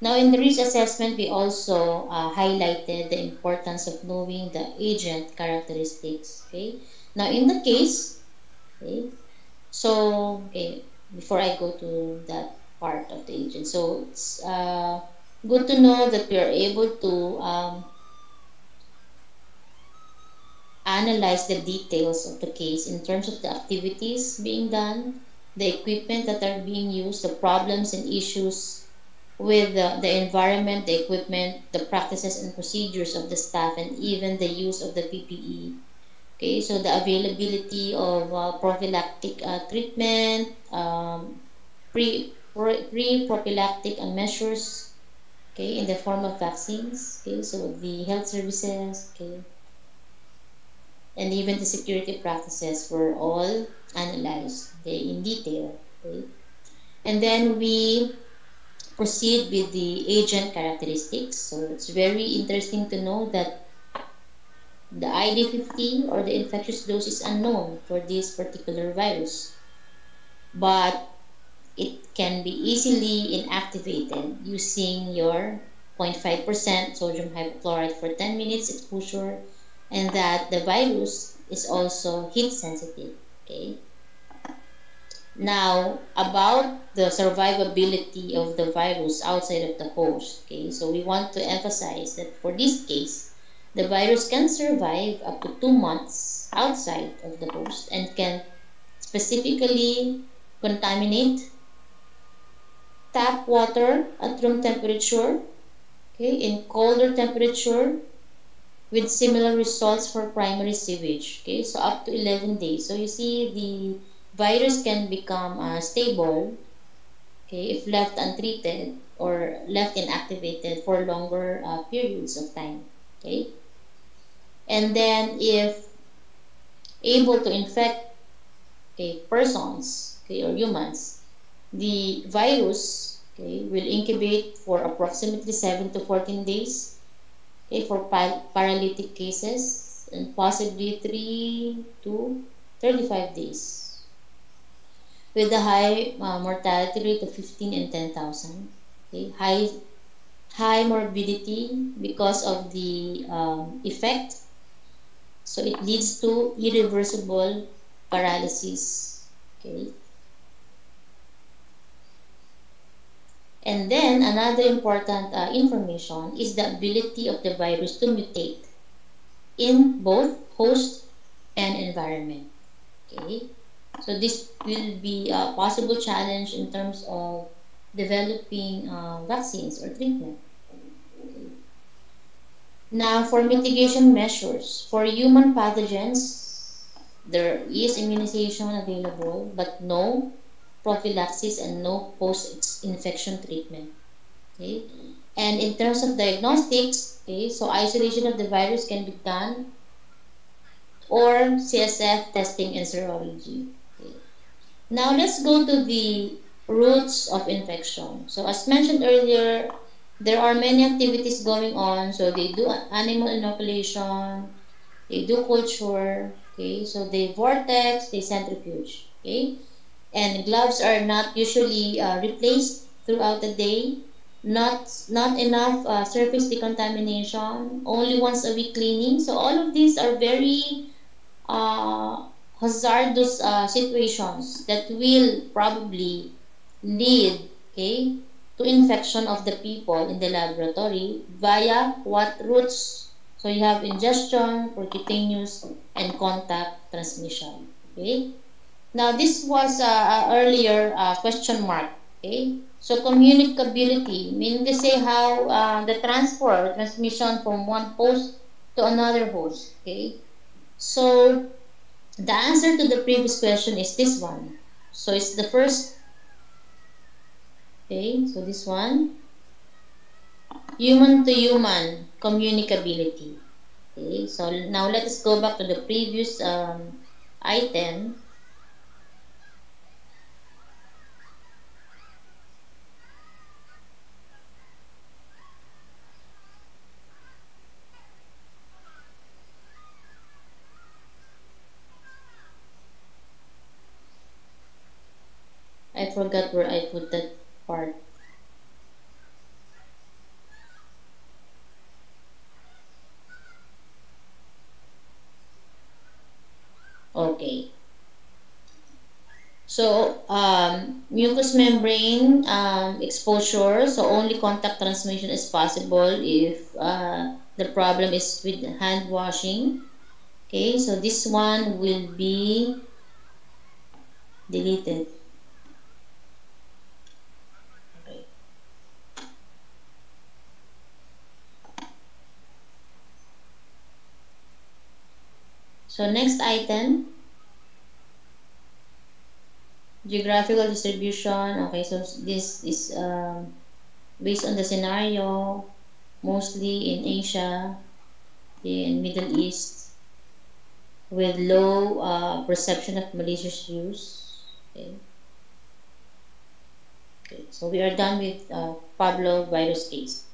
Now, in the risk assessment, we also highlighted the importance of knowing the agent characteristics. Okay. Now, in the case, okay, so okay, before I go to that part of the agent, so it's good to know that we are able to analyze the details of the case in terms of the activities being done, the equipment that are being used, the problems and issues with the environment, the equipment, the practices and procedures of the staff, and even the use of the PPE. Okay, so the availability of prophylactic treatment, pre-prophylactic measures, okay, in the form of vaccines, okay, so the health services, okay, and even the security practices were all analyzed, okay, in detail, okay. And then we proceed with the agent characteristics. So it's very interesting to know that the ID50 or the infectious dose is unknown for this particular virus, but it can be easily inactivated using your 0.5% sodium hypochlorite for 10 minutes exposure, and that the virus is also heat sensitive. Okay. Now, about the survivability of the virus outside of the host, okay, so we want to emphasize that for this case, the virus can survive up to 2 months outside of the host and can specifically contaminate tap water at room temperature, okay, in colder temperature with similar results for primary sewage, okay, so up to 11 days. So you see the virus can become stable, okay, if left untreated or left inactivated for longer periods of time, okay. And then if able to infect, okay, persons, okay, or humans, the virus, okay, will incubate for approximately 7 to 14 days, okay, for paralytic cases, and possibly 3 to 35 days with a high mortality rate of 15 and 10,000. Okay, high morbidity because of the effect. So it leads to irreversible paralysis. Okay. And then another important information is the ability of the virus to mutate in both host and environment. Okay. So this will be a possible challenge in terms of developing vaccines or treatment. Okay. Now, for mitigation measures, for human pathogens, there is immunization available, but no prophylaxis and no post-infection treatment. Okay. And in terms of diagnostics, okay, so isolation of the virus can be done or CSF testing and serology. Okay. Now let's go to the routes of infection. So as mentioned earlier, there are many activities going on. So they do animal inoculation, they do culture, Okay, so the vortex, the centrifuge. Okay, and gloves are not usually replaced throughout the day. Not enough surface decontamination. Only once a week cleaning. So all of these are very uh, hazardous situations that will probably lead, okay, to infection of the people in the laboratory via what routes? So you have ingestion, percutaneous, and contact transmission. Okay. Now this was earlier question mark. Okay. So communicability, meaning to say how the transfer or transmission from one host to another host. Okay. So the answer to the previous question is this one. So it's the first. Okay. So this one, human to human communicability. Okay. So now let us go back to the previous item. I forgot where I put that part. Okay. So, mucous membrane exposure, so only contact transmission is possible if the problem is with hand washing. Okay, so this one will be deleted. Okay. So next item, geographical distribution. Okay, so this is based on the scenario, mostly in Asia, in Middle East, with low perception of malicious use. Okay. Okay, so we are done with Pablo virus case.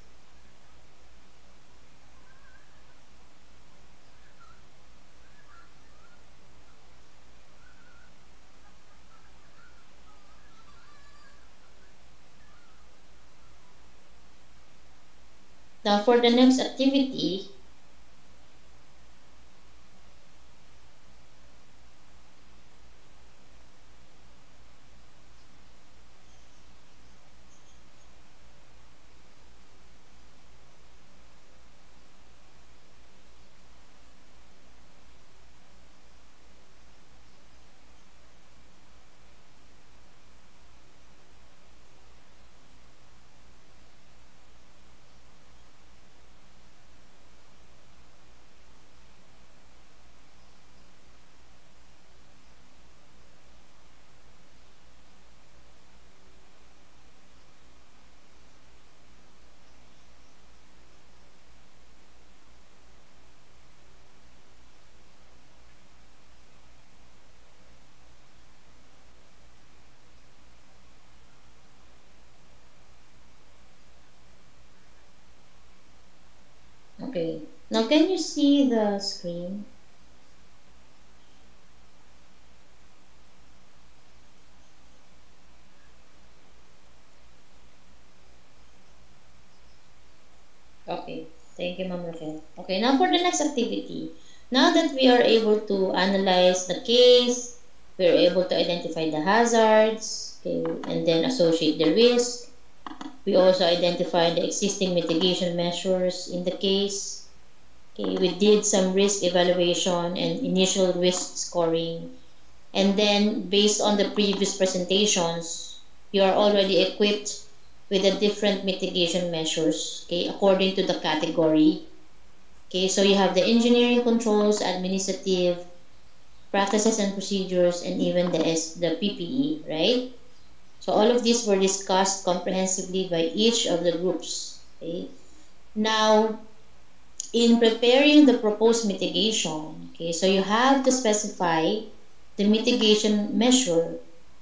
Now for the next activity, okay. Now can you see the screen? Okay, thank you, Ma'am Raquel. Okay, now for the next activity. Now that we are able to analyze the case, we are able to identify the hazards, okay, and then associate the risk. We also identify the existing mitigation measures in the case. Okay, we did some risk evaluation and initial risk scoring. And then based on the previous presentations, you are already equipped with the different mitigation measures, okay, according to the category. Okay, so you have the engineering controls, administrative, practices and procedures, and even the PPE, right? So all of these were discussed comprehensively by each of the groups. Okay? Now, in preparing the proposed mitigation, okay, so you have to specify the mitigation measure,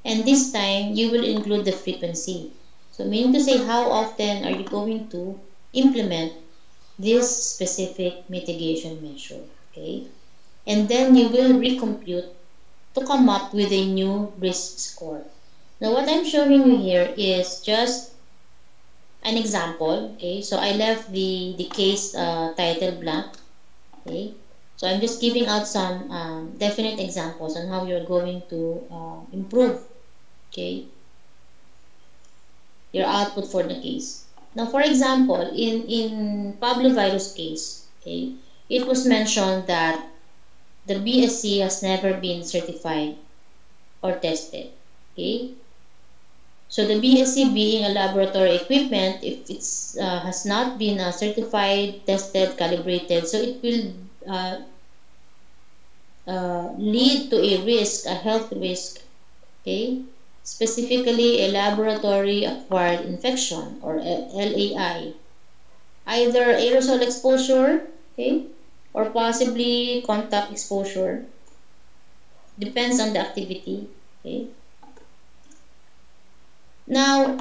and this time you will include the frequency. So meaning to say how often are you going to implement this specific mitigation measure. Okay. and then you will recompute to come up with a new risk score. Now what I'm showing you here is just an example. Okay, so I left the case title blank. Okay, so I'm just giving out some definite examples on how you're going to improve, okay, your output for the case. Now, for example, in Pablo virus case, okay, it was mentioned that the BSC has never been certified or tested. Okay, so the BSC being a laboratory equipment, if it's has not been certified, tested, calibrated, so it will lead to a risk, a health risk, okay? Specifically, a laboratory acquired infection or LAI, either aerosol exposure, okay, or possibly contact exposure, depends on the activity, okay? Now,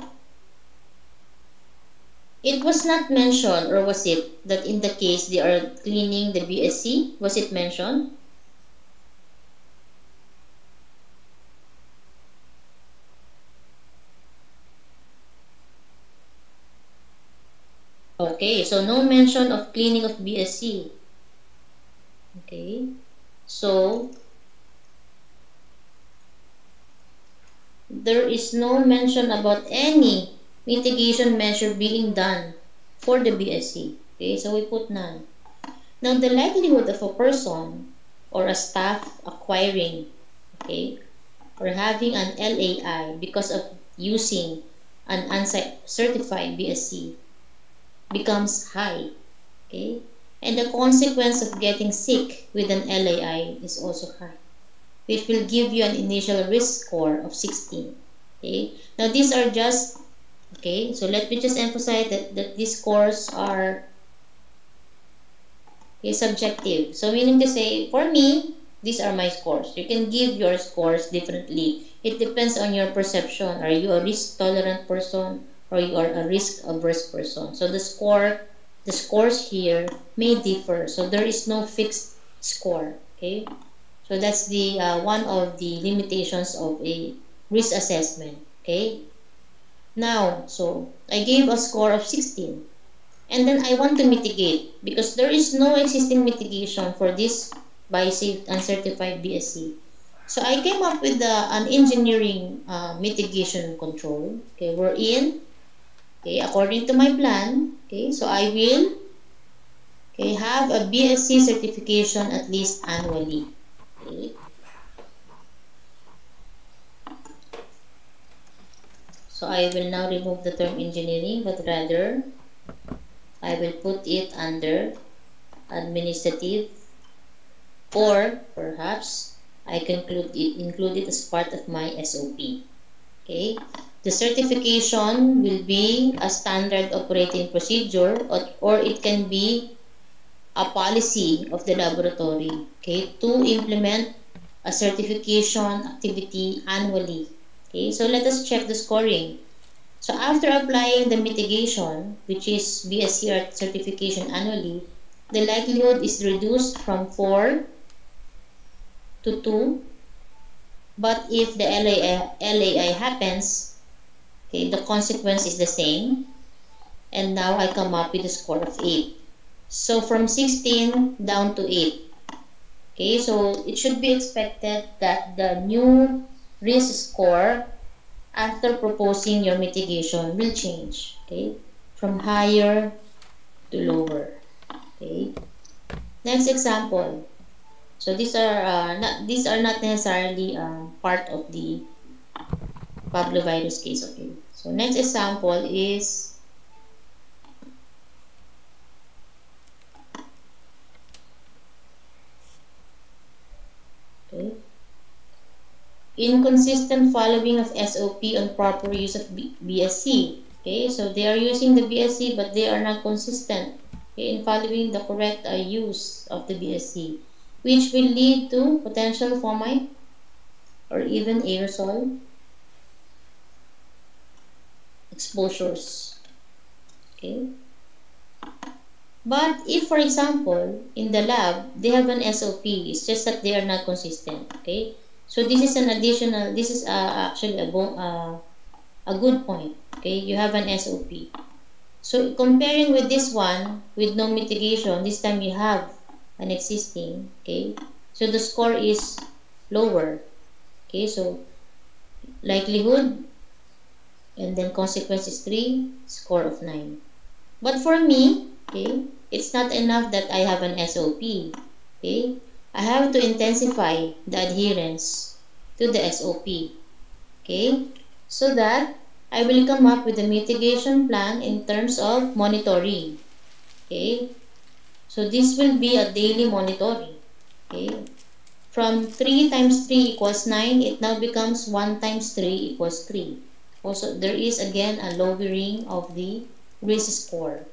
it was not mentioned, or was it, that in the case they are cleaning the BSC? Was it mentioned? Okay, so no mention of cleaning of BSC. Okay, so there is no mention about any mitigation measure being done for the BSC. Okay, so we put none. Now, the likelihood of a person or a staff acquiring, okay, or having an LAI because of using an uncertified BSC becomes high, okay, and the consequence of getting sick with an LAI is also high, which will give you an initial risk score of 16. Okay, now these are just, okay, so let me just emphasize that these scores are, okay, subjective. So meaning to say, for me, these are my scores. You can give your scores differently. It depends on your perception. Are you a risk tolerant person or you are a risk averse person? So the scores here may differ. So there is no fixed score. Okay, so that's the one of the limitations of a risk assessment. Okay, now, so I gave a score of 16. And then I want to mitigate because there is no existing mitigation for this BioSafe uncertified BSC. So I came up with an engineering mitigation control. Okay, we're in. Okay, according to my plan. Okay, so I will, okay, have a BSC certification at least annually. Okay. So I will now remove the term engineering, but rather I will put it under administrative, or perhaps I can include it as part of my SOP. Okay, the certification will be a standard operating procedure, or it can be a policy of the laboratory, okay, to implement a certification activity annually. Okay, so let us check the scoring. So after applying the mitigation, which is BSCR certification annually, the likelihood is reduced from 4 to 2. But if the LAI happens, okay, the consequence is the same. And now I come up with a score of 8. So from 16 down to 8. Okay, so it should be expected that the new risk score after proposing your mitigation will change. Okay, from higher to lower. Okay, next example. So these are not necessarily part of the Pablo virus case. Okay, so next example is, okay, inconsistent following of SOP on proper use of BSC. Okay, so they are using the BSC but they are not consistent, okay, in following the correct use of the BSC, which will lead to potential fomite or even aerosol exposures. Okay. But if, for example, in the lab, they have an SOP, it's just that they are not consistent, okay? So this is an additional, this is actually a good point, okay? You have an SOP. So comparing with this one, with no mitigation, this time you have an existing, okay? So the score is lower, okay? So likelihood, and then consequence is 3, score of 9. But for me, okay, it's not enough that I have an SOP, okay? I have to intensify the adherence to the SOP, okay? So that I will come up with a mitigation plan in terms of monitoring, okay? So this will be a daily monitoring, okay? From 3 times 3 equals 9, it now becomes 1 times 3 equals 3. Also, there is again a lowering of the risk score.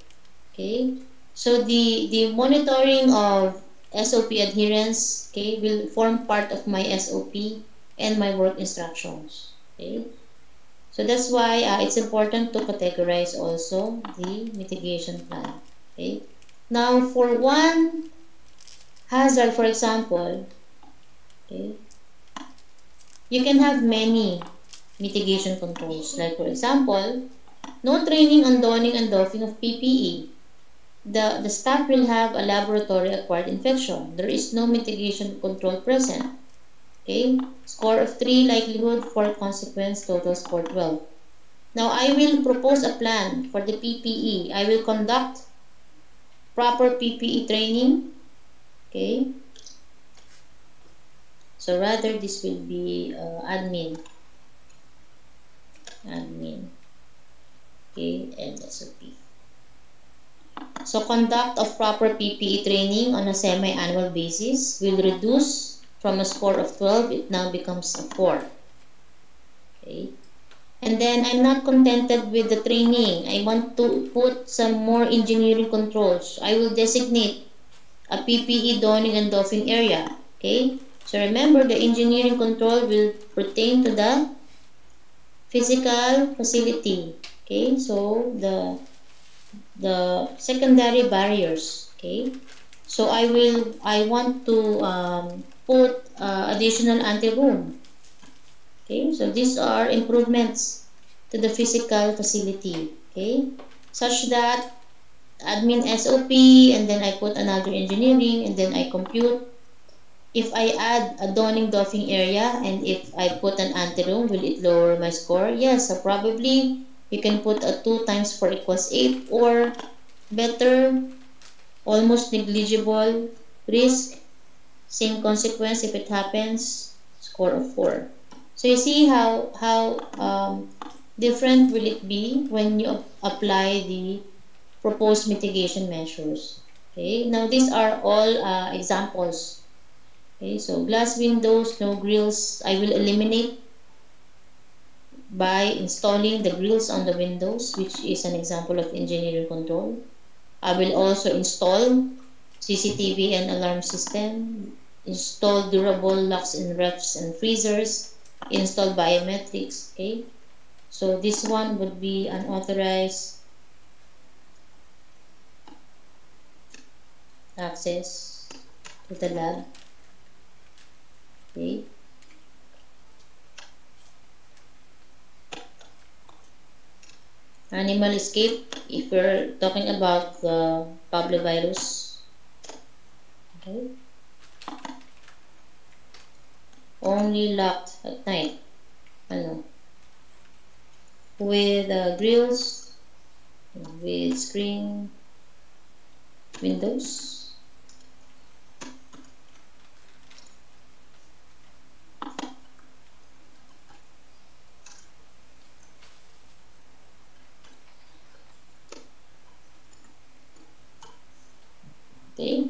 Okay, so the monitoring of SOP adherence, okay, will form part of my SOP and my work instructions. Okay, so that's why it's important to categorize also the mitigation plan. Okay, now for one hazard, for example, okay, you can have many mitigation controls. Like for example, no training on donning and doffing of PPE. The staff will have a laboratory acquired infection. There is no mitigation control present. Okay, score of 3, likelihood 4, consequence, total score 12. Now I will propose a plan for the PPE. I will conduct proper PPE training. Okay, so rather this will be admin. Okay, and SOP. So conduct of proper PPE training on a semi-annual basis will reduce from a score of 12, it now becomes a 4. Okay. And then I'm not contented with the training. I want to put some more engineering controls. I will designate a PPE donning and doffing area. Okay. So remember, the engineering control will pertain to the physical facility. Okay. So the secondary barriers. Okay, so I want to put additional anti-room. Okay, so these are improvements to the physical facility. Okay, such that admin SOP, and then I put another engineering, and then I compute. If I add a donning doffing area and if I put an anteroom, will it lower my score? Yes, so probably you can put a 2 times 4 equals 8, or better, almost negligible risk, same consequence if it happens, score of 4. So you see how different will it be when you apply the proposed mitigation measures. Okay, now these are all examples. Okay, so glass windows, no grills, I will eliminate by installing the grills on the windows, which is an example of engineering control. I will also install CCTV and alarm system, install durable locks in refs and freezers, install biometrics. Okay, so this one would be unauthorized access to the lab. Okay, animal escape, if we're talking about the Pablovirus. Okay, only locked at night. Ano, with grills, with screen windows. Okay.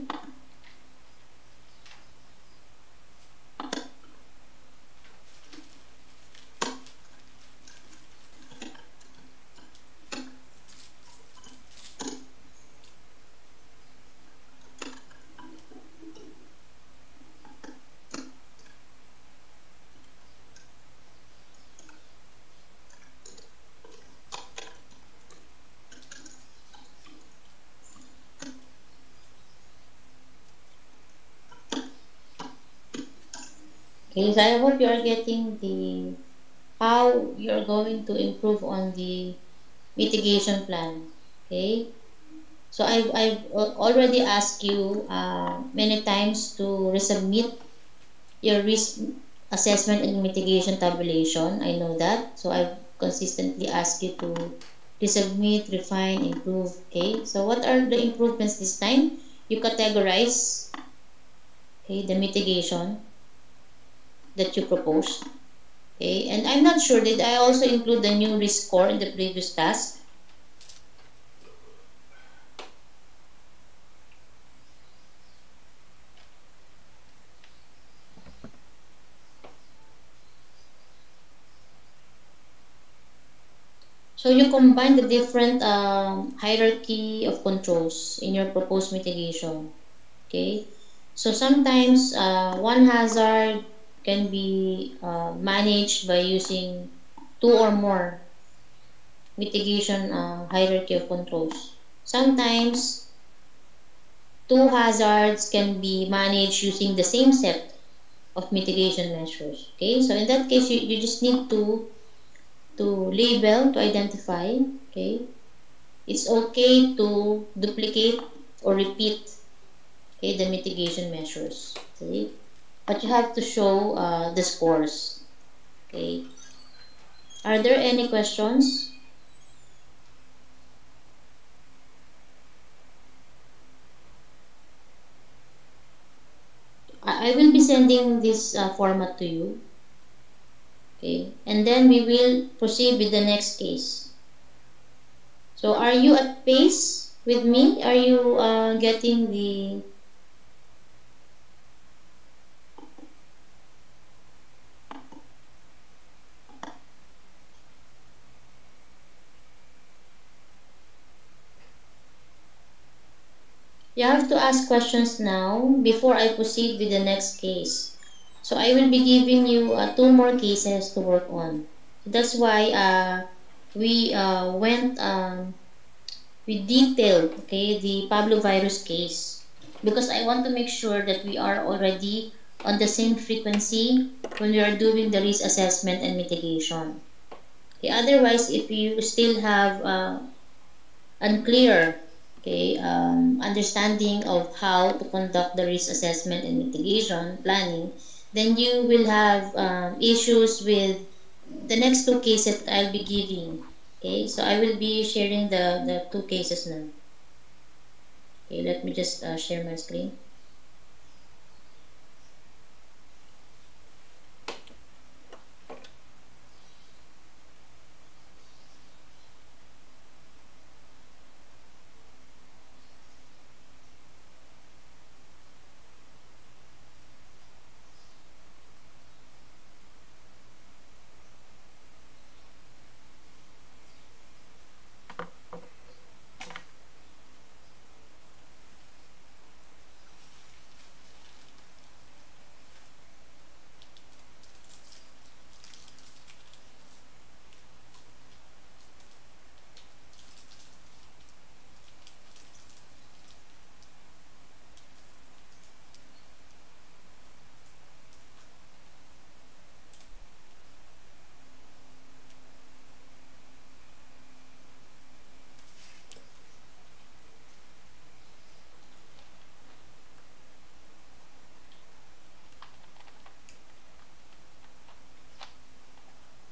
Okay, so I hope you are getting the how you're going to improve on the mitigation plan. Okay, so I've already asked you many times to resubmit your risk assessment and mitigation tabulation. I know that. So I've consistently asked you to resubmit, refine, improve. Okay. So what are the improvements this time? You categorize, okay, the mitigation that you proposed. Okay. And I'm not sure, did I also include the new risk score in the previous task? So you combine the different hierarchy of controls in your proposed mitigation. Okay, so sometimes one hazard can be managed by using two or more mitigation hierarchy of controls. Sometimes two hazards can be managed using the same set of mitigation measures. Okay, so in that case, you just need to label, to identify. Okay, it's okay to duplicate or repeat, okay, the mitigation measures. Okay, but you have to show the scores. Okay, are there any questions? I will be sending this format to you. Okay, and then we will proceed with the next case. So are you at pace with me? Are you getting the You have to ask questions now before I proceed with the next case. So I will be giving you two more cases to work on. That's why we detailed, okay, the Pablovirus case, because I want to make sure that we are already on the same frequency when we are doing the risk assessment and mitigation. Okay, otherwise, if you still have unclear, okay, understanding of how to conduct the risk assessment and mitigation planning, then you will have issues with the next two cases that I'll be giving. Okay, so I will be sharing the two cases now. Okay, let me just share my screen.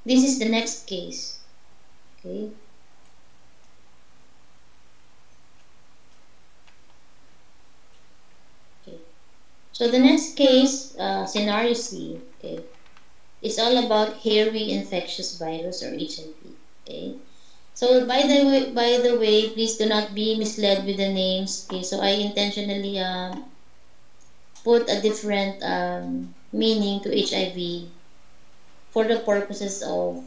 This is the next case. Okay. Okay. So the next case, scenario C, okay, is all about hairy infectious virus or HIV. Okay. So by the way, please do not be misled with the names. Okay, so I intentionally put a different meaning to HIV for the purposes of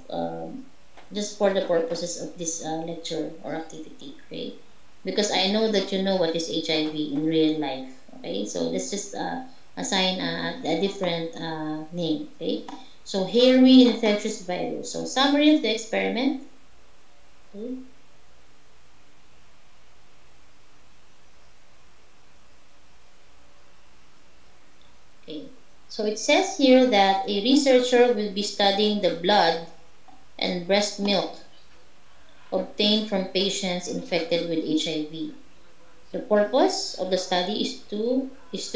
just for the purposes of this lecture or activity. Okay, because I know that you know what is HIV in real life. Okay, so let's just assign a different name. Okay, so hairy infectious virus. So summary of the experiment. Okay. Okay. So it says here that a researcher will be studying the blood and breast milk obtained from patients infected with HIV. The purpose of the study is to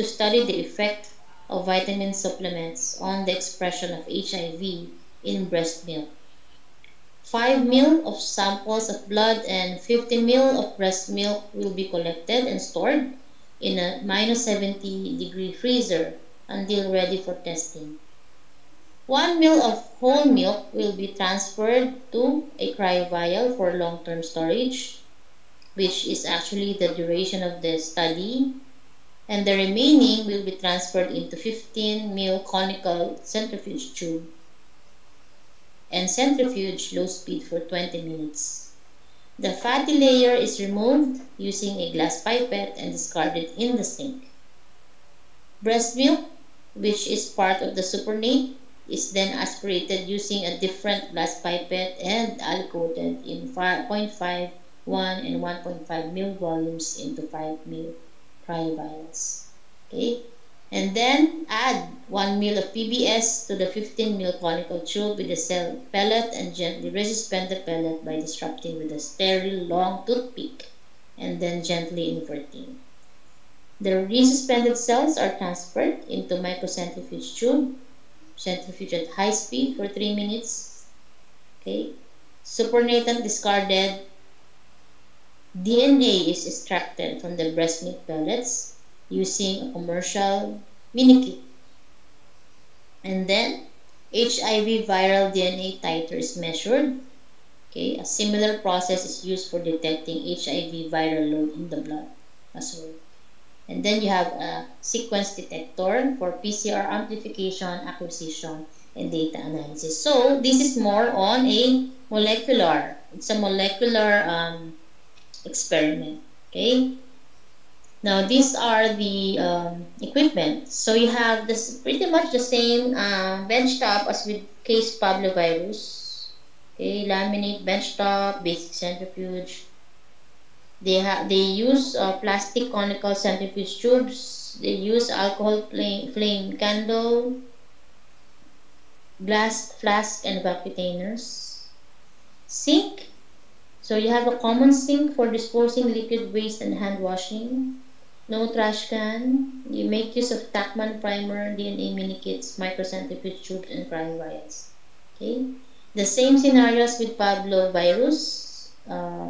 study the effect of vitamin supplements on the expression of HIV in breast milk. 5 ml of samples of blood and 50 ml of breast milk will be collected and stored in a -70-degree freezer until ready for testing. 1 ml of whole milk will be transferred to a cryovial for long-term storage, which is actually the duration of the study, and the remaining will be transferred into 15 ml conical centrifuge tube and centrifuge low speed for 20 minutes. The fatty layer is removed using a glass pipette and discarded in the sink. Breast milk, which is part of the supernatant, is then aspirated using a different glass pipette and aliquoted in 0.5, 1, and 1.5 ml volumes into 5 ml cryovials. Okay? And then add 1 ml of PBS to the 15 ml conical tube with a cell pellet and gently resuspend the pellet by disrupting with a sterile long toothpick and then gently inverting. The resuspended cells are transferred into microcentrifuge tube, centrifuge at high speed for 3 minutes. Okay. Supernatant discarded. DNA is extracted from the breast milk pellets using a commercial mini kit. And then HIV viral DNA titer is measured. Okay, a similar process is used for detecting HIV viral load in the blood as well. And then you have a sequence detector for PCR amplification, acquisition, and data analysis. So this is more on a molecular. It's a molecular experiment. Okay. Now these are the equipment. So you have this pretty much the same benchtop as with case Pablovirus. Okay, laminate benchtop, basic centrifuge. They use plastic conical centrifuge tubes. They use alcohol flame candle, glass flask, and vacutainers. Sink. So you have a common sink for disposing liquid waste and hand washing. No trash can. You make use of Tachman primer, DNA mini kits, microcentrifuge tubes, and cryovials. Okay. The same scenarios with Pablo virus.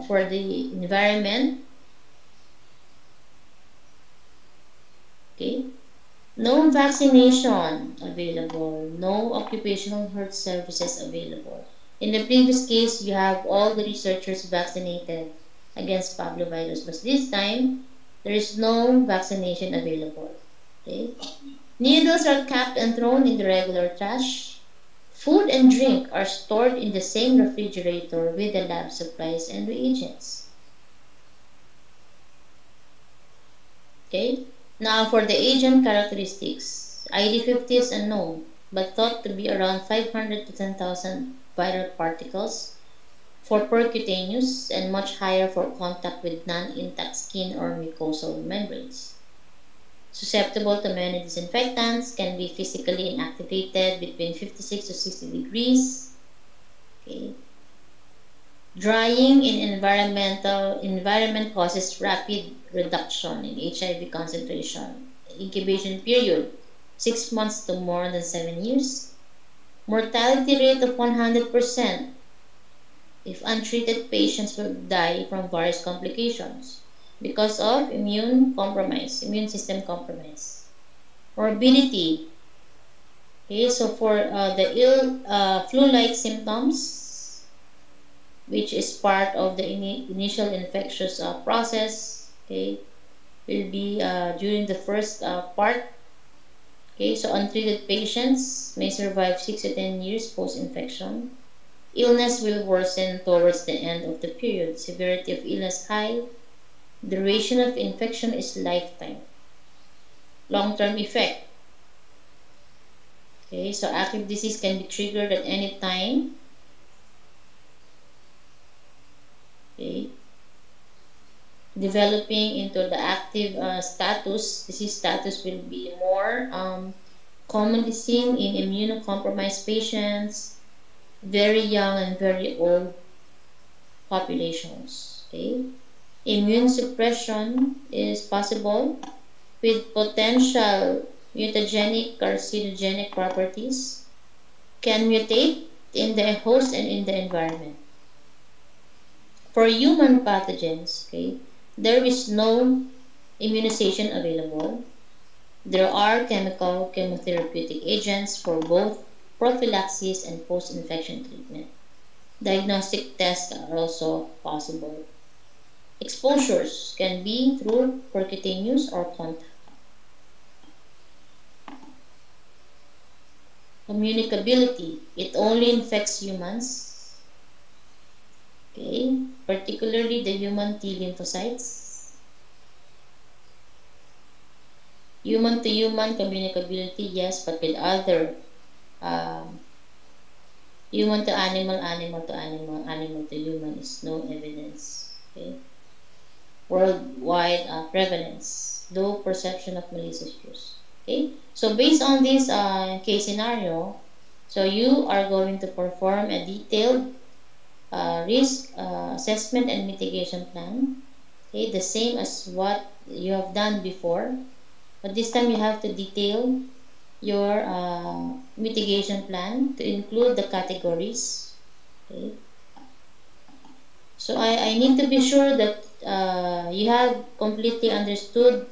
For the environment. Okay. No vaccination available. No occupational health services available. In the previous case, you have all the researchers vaccinated against Pablo virus, but this time, there is no vaccination available. Okay. Needles are capped and thrown in the regular trash. Food and drink are stored in the same refrigerator with the lab supplies and reagents. Okay. Now for the agent characteristics. ID50 is unknown, but thought to be around 500 to 10,000 viral particles for percutaneous and much higher for contact with non-intact skin or mucosal membranes. Susceptible to many disinfectants, can be physically inactivated between 56 to 60 degrees. Okay. Drying in environment causes rapid reduction in HIV concentration. Incubation period 6 months to more than 7 years. Mortality rate of 100%. If untreated, patients will die from various complications because of immune system compromise. Morbidity. Okay, so for the flu-like symptoms, which is part of the initial infectious process, okay, will be during the first part. Okay, so untreated patients may survive 6 to 10 years post-infection. Illness will worsen towards the end of the period. Severity of illness high. Duration of infection is lifetime. Long-term effect. Okay, so active disease can be triggered at any time. Okay. Developing into the active disease status will be more commonly seen in immunocompromised patients, very young and very old populations. Okay? Immune suppression is possible with potential mutagenic carcinogenic properties, can mutate in the host and in the environment. For human pathogens, okay, there is no immunization available. There are chemotherapeutic agents for both prophylaxis and post-infection treatment. Diagnostic tests are also possible. Exposures can be through percutaneous or contact. Communicability, it only infects humans, okay, particularly the human T lymphocytes. Human to human communicability, yes, but with other um, human to animal, animal to animal, animal to human is no evidence. Okay? Worldwide prevalence, low perception of malicious use. Okay? So based on this case scenario, so you are going to perform a detailed risk assessment and mitigation plan. Okay, the same as what you have done before, but this time you have to detail your mitigation plan to include the categories. Okay, so I need to be sure that you have completely understood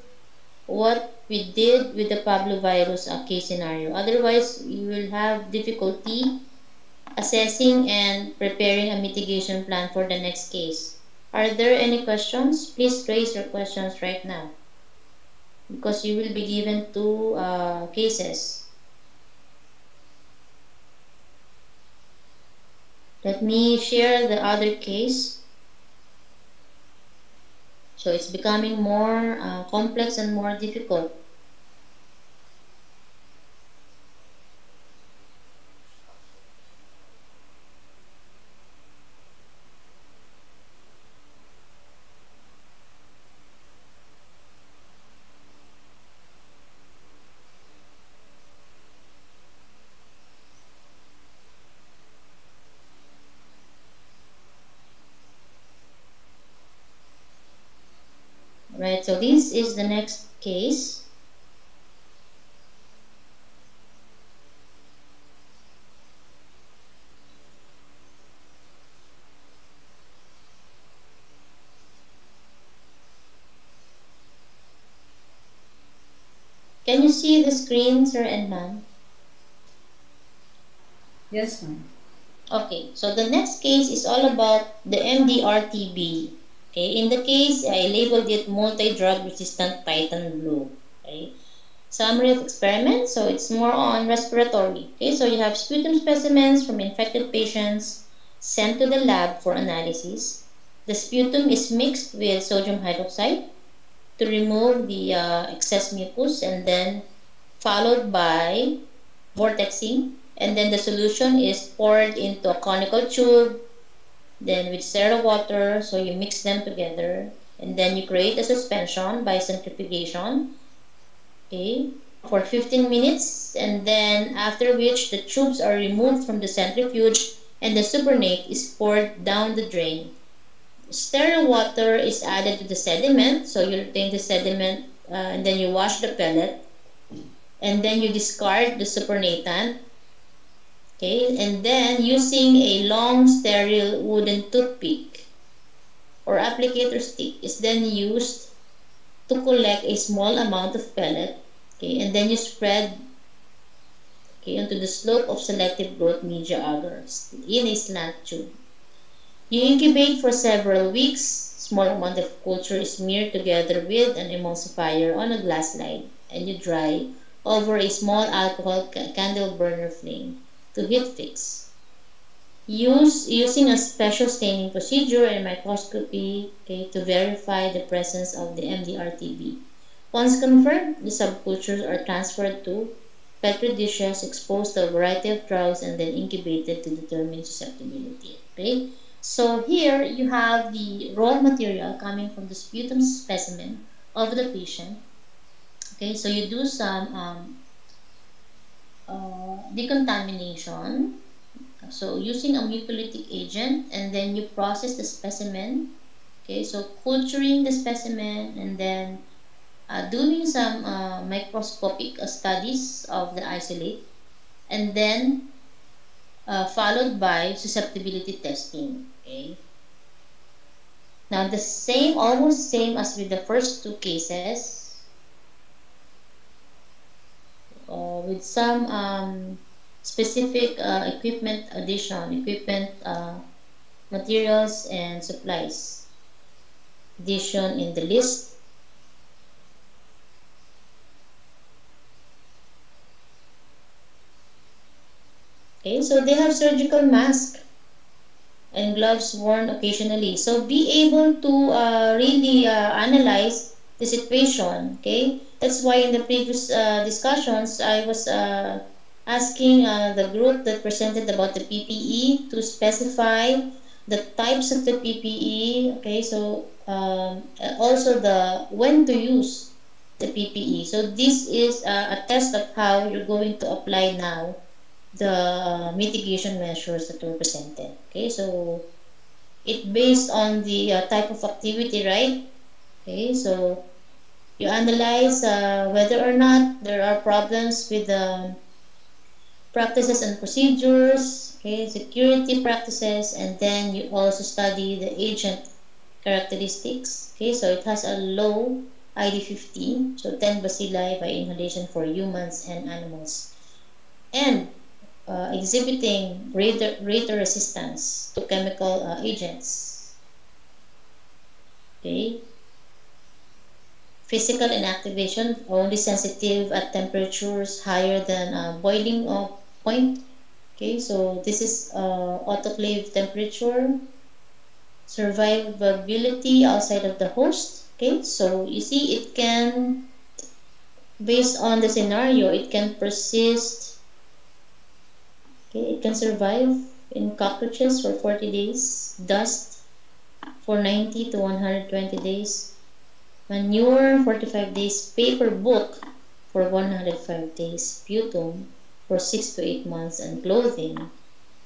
what we did with the Pablovirus case scenario. Otherwise, you will have difficulty assessing and preparing a mitigation plan for the next case. Are there any questions? Please raise your questions right now because you will be given two cases. Let me share the other case. So it's becoming more complex and more difficult. Right, so this is the next case. Can you see the screen, sir and ma'am? Yes, ma'am. Okay, so the next case is all about the MDR-TB. Okay, in the case, I labeled it multi-drug resistant Titan Blue. Okay, summary of experiment, so it's more on respiratory. Okay, so you have sputum specimens from infected patients sent to the lab for analysis. The sputum is mixed with sodium hydroxide to remove the excess mucus and then followed by vortexing, and then the solution is poured into a conical tube, then with sterile water, so you mix them together, and then you create a suspension by centrifugation, okay, for 15 minutes, and then after which the tubes are removed from the centrifuge and the supernate is poured down the drain. Sterile water is added to the sediment, so you retain the sediment and then you wash the pellet, and then you discard the supernatant. Okay, and then using a long sterile wooden toothpick or applicator stick is then used to collect a small amount of pellet. Okay, and then you spread, okay, onto the slope of selective growth media agar in a slant tube. You incubate for several weeks. Small amount of culture is smeared together with an emulsifier on a glass slide, and you dry over a small alcohol candle burner flame to heat fix. Using a special staining procedure and microscopy, okay, to verify the presence of the MDR-TB. Once confirmed, the subcultures are transferred to petri dishes exposed to a variety of drugs and then incubated to determine susceptibility. Okay? So here you have the raw material coming from the sputum specimen of the patient. Okay, so you do some decontamination. So using a mucolytic agent, and then you process the specimen. Okay, so culturing the specimen, and then doing some microscopic studies of the isolate, and then followed by susceptibility testing. Okay. Now the same, almost same as with the first two cases, with some specific equipment, materials and supplies addition in the list. Okay, so they have surgical mask and gloves worn occasionally. So be able to really analyze the situation. Okay, that's why in the previous discussions I was asking the group that presented about the PPE to specify the types of the PPE. Okay, so also the when to use the PPE. So this is a test of how you're going to apply now the mitigation measures that were presented. Okay, so it based on the type of activity, right? Okay, so you analyze whether or not there are problems with the practices and procedures, okay, security practices, and then you also study the agent characteristics. Okay, so it has a low ID15, so 10 bacilli by inhalation for humans and animals, and exhibiting greater resistance to chemical agents. Okay. Physical inactivation, only sensitive at temperatures higher than boiling point. Okay, so this is autoclave temperature. Survivability outside of the host. Okay, so you see it can, based on the scenario, it can persist. Okay, it can survive in cockroaches for 40 days, dust for 90 to 120 days, manure 45 days, paper book for 105 days, sputum for 6 to 8 months, and clothing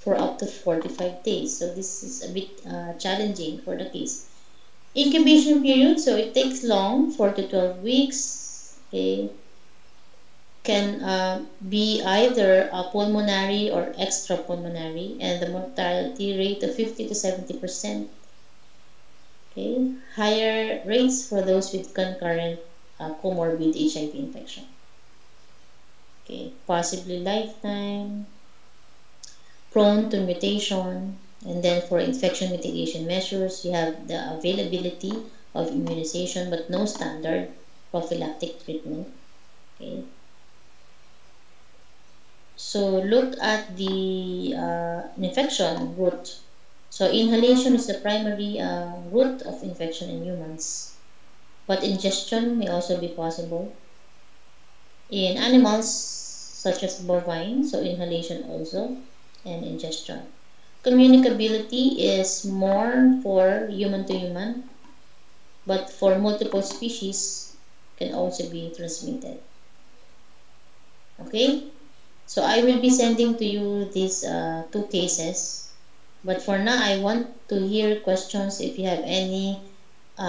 for up to 45 days. So this is a bit challenging for the case. Incubation period, so it takes long, 4 to 12 weeks. Okay. Can be either a pulmonary or extrapulmonary, and the mortality rate of 50 to 70%. Okay, higher rates for those with concurrent comorbid HIV infection. Okay, possibly lifetime, prone to mutation, and then for infection mitigation measures, you have the availability of immunization but no standard prophylactic treatment. Okay. So look at the infection route. So inhalation is the primary route of infection in humans, but ingestion may also be possible. In animals such as bovine, so inhalation also, and ingestion. Communicability is more for human to human, but for multiple species can also be transmitted. Okay? So I will be sending to you these two cases. But for now, I want to hear questions if you have any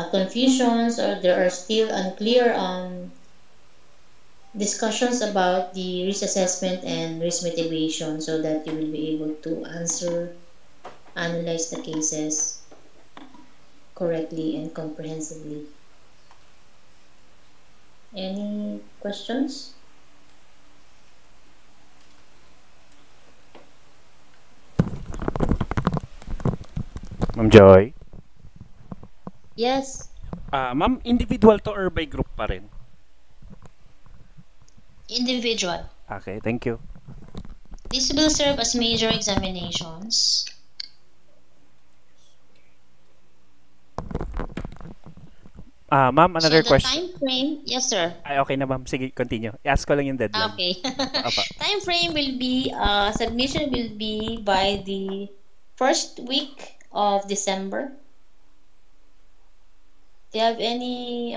confusions or there are still unclear discussions about the risk assessment and risk mitigation, so that you will be able to analyze the cases correctly and comprehensively. Any questions? Ma'am Joy? Yes, Ma'am, individual to or by group pa rin? individual. Okay, thank you. This will serve as major examinations. Ma'am, So another the question. time frame, yes sir. Ay, okay na ma'am. Sige, continue. I-ask ko lang yung deadline. Okay. Apa. Time frame will be, submission will be by the first week of December. Do you have any